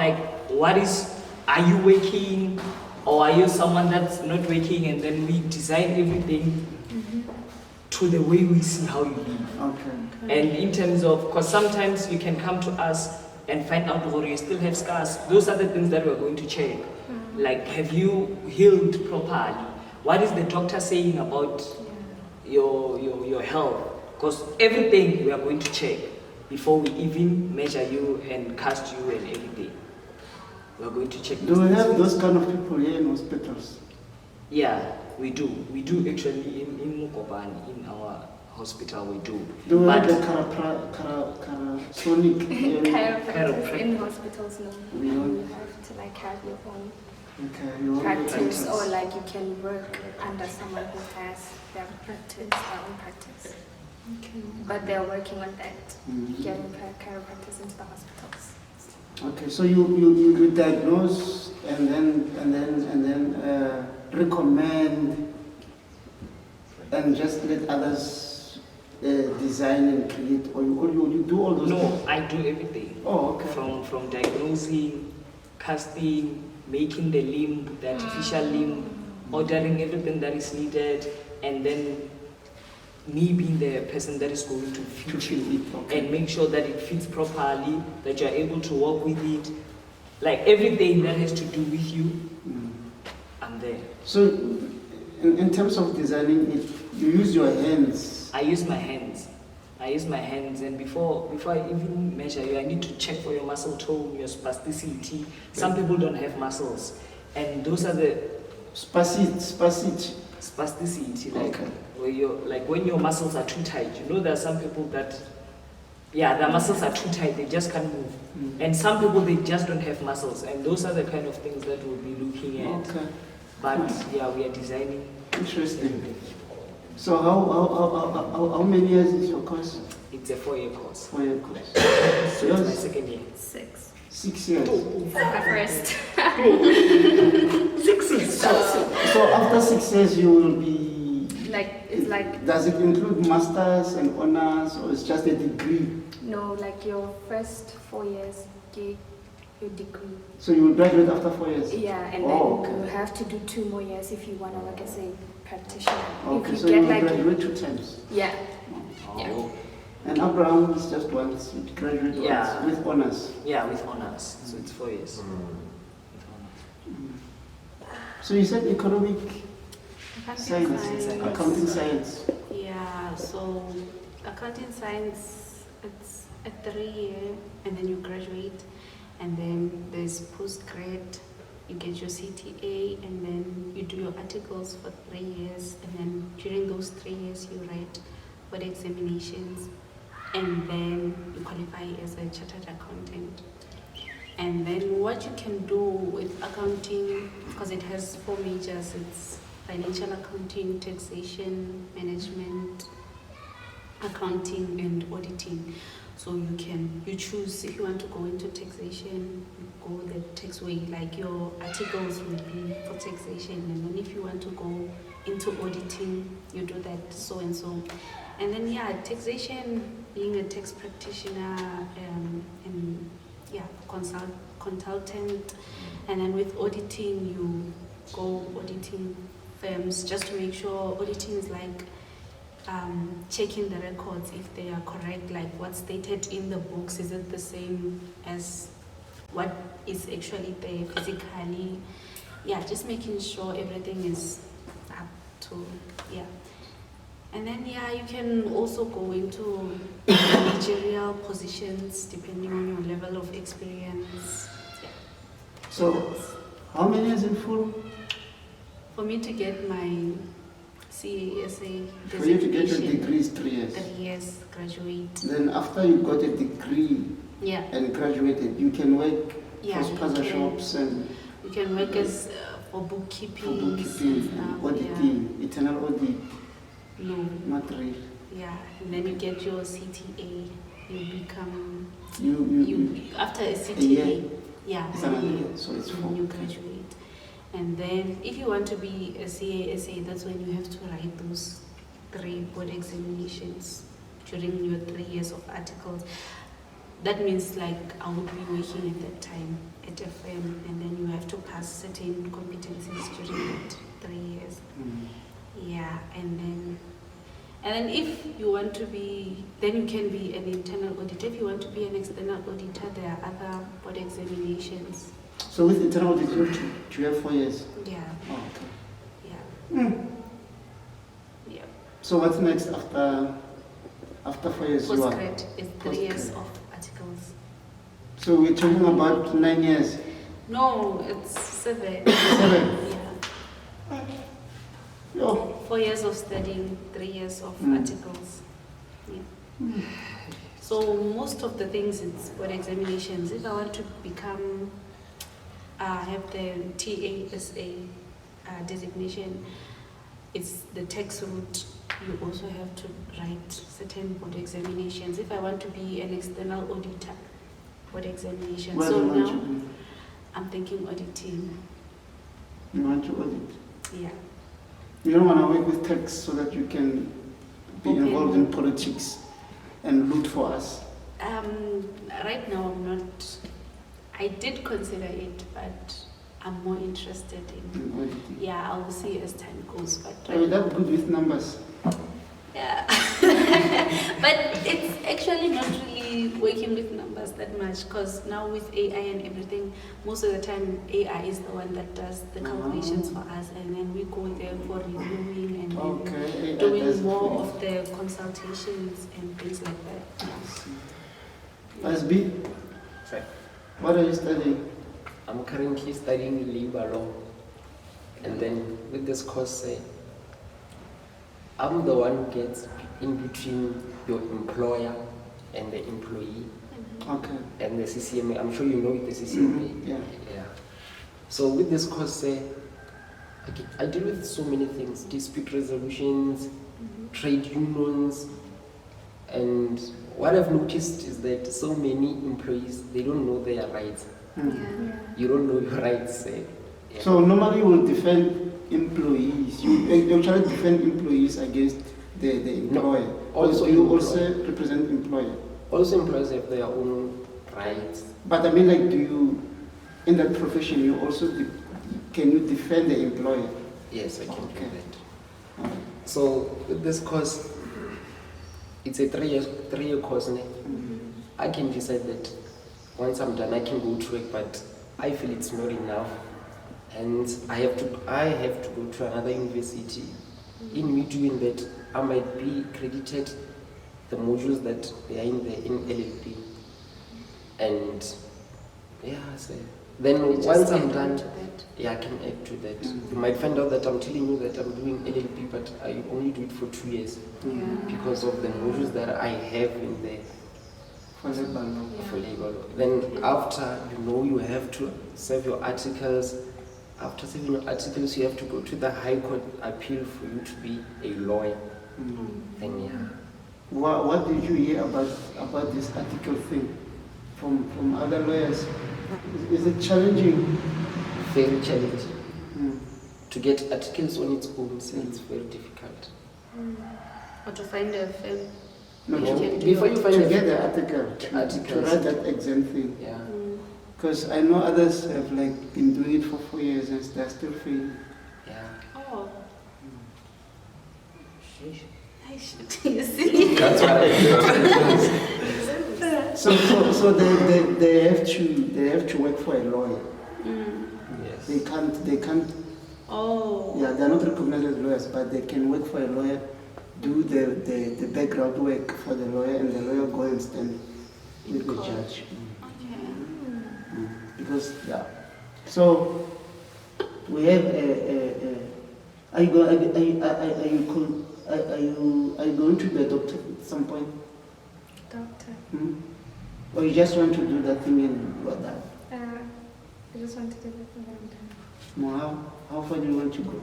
you working, or are you someone that's not working, and then we design everything to the way we see how you live. Okay. And in terms of, because sometimes you can come to us and find out whether you still have scars. Those are the things that we're going to check. Like, have you healed properly? What is the doctor saying about your health? Because everything we are going to check before we even measure you and cast you and everything. We are going to check. Do we have those kind of people here in hospitals? Yeah, we do. We do actually in Mukobani, in our hospital, we do. Do we have But- the Sonic? Chiropractors in hospitals, no. We don't. You have to like have your own Okay, you want practice, or like you can work under someone who has their own practice. But they're working on that, getting chiropractors into the hospitals. Okay, so you diagnose and then recommend and just let others design and create, or you do all those No, things? I do everything. Oh, okay. From diagnosing, casting, making the limb, the artificial limb, ordering everything that is needed, and then me being the person that is going to fit fit you it, okay. and make sure that it fits properly, that you are able to work with it. Like everything that has to do with you, I'm there. So in terms of designing it, you use your hands. I use my hands. And before I even measure you, I need to check for your muscle tone, your spasticity. Some people don't have muscles, and those are the Spacity. spasticity, like Okay. when your muscles are too tight. You know, there are some people that, their muscles are too tight, they just can't move. And some people, they just don't have muscles, and those are the kind of things that we'll be looking at. Okay. But yeah, we are designing. Interesting. So how many years is your course? It's a 4-year course. 4-year course. So it's my Yours? second year. 6. 6 years. My first. 6 years. So after 6 years you will be. It's like, Does it include masters and honors, or it's just a degree? no, like your first 4 years, get your degree. So you will graduate after 4 years? Yeah, and Oh, then okay. you have to do 2 more years if you want to, like I say, practitioner. Okay, If so you you get will like, graduate 2 times. yeah. Oh. And Abraham is just once, you graduate Yeah. once with honors. Yeah, with honors. So it's 4 years. Mm. With honors. So you said economic Accounting science, science. accounting science. Yeah, so accounting science, it's a 3-year, and then you graduate, and then there's postgrad. You get your CTA, and then you do your articles for 3 years, and then during those 3 years you write for the examinations, and then you qualify as a chartered accountant. And then what you can do with accounting, because it has 4 majors, it's financial accounting, taxation, management, accounting, and auditing. So you choose if you want to go into taxation, you go the tax way, like your articles will be for taxation, and then if you want to go into auditing, you do that so and so. And then taxation, being a tax practitioner, and consultant, and then with auditing, you go auditing firms just to make sure auditing is like checking the records if they are correct, like what's stated in the books, is it the same as what is actually there physically. Just making sure everything is up to And then, yeah, you can also go into managerial positions depending on your level of experience. Yeah. So, how many years in full? For me to get my CASA For you to get your designation, degree is 3 years. 3 years, graduate. Then after you got a degree Yeah. and graduated, you can work Yeah, for you spaza can. shops and You can work as for bookkeeping. for bookkeeping, stuff, auditing, internal audit, Yeah. No. not really. Yeah. And then you get your CTA. You become You after a year? CTA. Yeah. It's then another you- year, so it's then 4. you graduate. And then if you want to be a CASA, that's when you have to write those 3 board examinations during your 3 years of articles. That means like I would be working at that time at a firm, and then you have to pass certain competencies during that 3 years. Yeah, and then if you want to be, then you can be an internal auditor. If you want to be an external auditor, there are other board examinations. So with internal audit, you have 4 years. Yeah, Oh, okay. yeah, Mm. yeah. So what's next after 4 years? You are. Postgrad is 3 years Postgrad. of articles. So we're talking about 9 years. No, it's 7. 7. Yeah. Yo. 4 years of studying, 3 years of Mm. articles. Yeah. So most of the things it's board examinations. If I want to become, have the TASA designation, it's the tax route. You also have to write certain board examinations. If I want to be an external auditor, board examination. What So do you want now to do? I'm thinking auditing. You want to audit. Yeah. You don't want to work with tax so that you can be Okay. involved in politics and loot for us. Right now I'm not. I did consider it, but I'm more interested in. In auditing. Yeah, I'll see as time goes. But Are you that good with numbers? yeah, but it's actually not really working with numbers that much, because now with AI and everything, most of the time AI is the one that does the calculations for us, and then we go there for reviewing and then Okay. AI does doing it more for you. of the consultations and things like that. SB, Right. what are you studying? I'm currently studying labor law, and then with this course, I'm the one who gets in between your employer and the employee Okay. and the CCMA. I'm sure you know the CCMA. Yeah. Yeah. So with this course, I deal with so many things: dispute resolutions, trade unions, and what I've noticed is that so many employees, they don't know their rights. Mm. You don't know your rights. Yeah. So normally you will defend employees. You actually defend employees against the employer. also you employer. also represent employer. Also, employers have their own rights. But I mean, like, do you, in that profession, you also can you defend the employer? Yes, I can Okay. do that. So with this course, it's a 3-year course. I can decide that once I'm done, I can go to work, but I feel it's not enough, and I have to go to another university. In me doing that, I might be credited the modules that they are in LLB, and yeah, so then You just once I'm add on done, to that. yeah, I can add to that. Mm. You might find out that I'm telling you that I'm doing LLB, but I only do it for 2 years because of the modules that I have in there For example, for labor law. Then after, you have to serve your articles. After serving your articles, you have to go to the High Court appeal for you to be a lawyer. Then yeah. what did you hear about this article thing from other lawyers? Is it challenging? Very challenging. Mm. To get articles on its own, so it's very difficult. Or to find a firm. No, You can do before it. you find to a- get the article, to Articles. write that exam thing. Yeah. Because I know others have like been doing it for 4 years and they're still failing. Yeah. Oh. I should. You see? That's what I do. So they have to work for a lawyer. Yes. They can't. Oh. Yeah, they're not recognized as lawyers, but they can work for a lawyer do the background work for the lawyer, and the lawyer go and stand with the judge. Because yeah, so we have are you going to be a doctor at some point? Doctor. Or you just want to do that thing and what that? I just want to do the thing I'm doing. Mohau, how far do you want to go?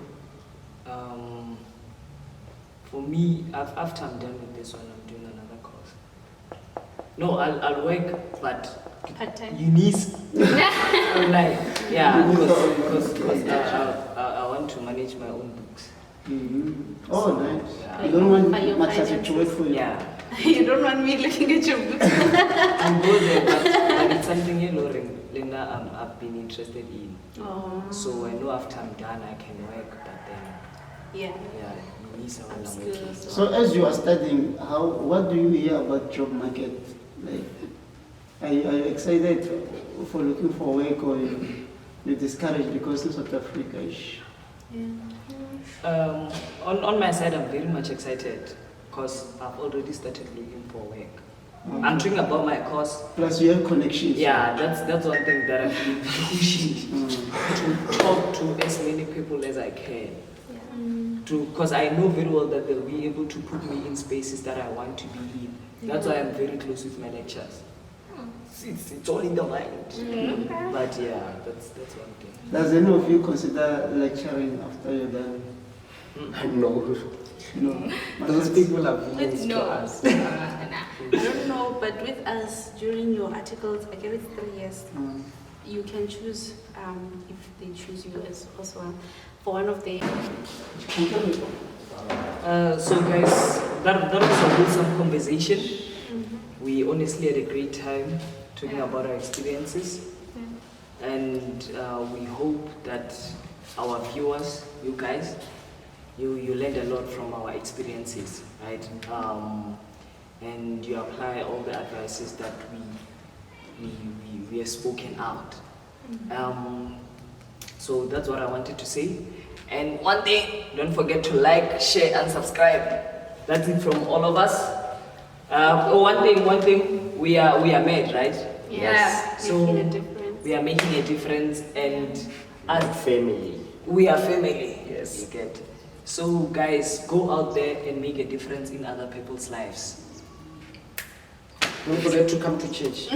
For me, after I'm done with this one, I'm doing another course. No, I'll work, but Part-time. unis. Online. Yeah, because I want to manage my own books. Oh, nice. Yeah. You don't want Are your Mahlatse to work for you? Yeah. You don't want me looking at your books. I'll go there, but it's something Linda, I've been interested in. Oh. So I know after I'm done, I can work, but then, Yeah. you need someone I'm Skills. working. So as you are studying, what do you hear about job market? Like, are you excited for looking for work, or you discouraged because in South Africa? On my side, I'm very much excited because I've already started looking for work. I'm thinking about my course. Plus you have connections. Yeah, that's one thing that I've been pushing to talk to as many people as I can. Because I know very well that they'll be able to put me in spaces that I want to be in. That's why I'm very close with my lectures. It's all in the mind. But yeah, that's one thing. Does any of you consider lecturing after you're done? No. No. Those people are villains to No. us. I don't know, but with us, during your articles, I get it 3 years. You can choose if they choose you as also for one of the. So guys, that was a wholesome conversation. We honestly had a great time talking about our experiences. And we hope that our viewers, you guys, you learned a lot from our experiences, right? And you apply all the advices that we have spoken out. So that's what I wanted to say. And one thing, don't forget to like, share, and subscribe. That's it from all of us. One thing, we are mad, right? Yes. So Making a difference. we are making a difference, and as Family. we are family. Yes. You get. So guys, go out there and make a difference in other people's lives. Don't forget to come to church.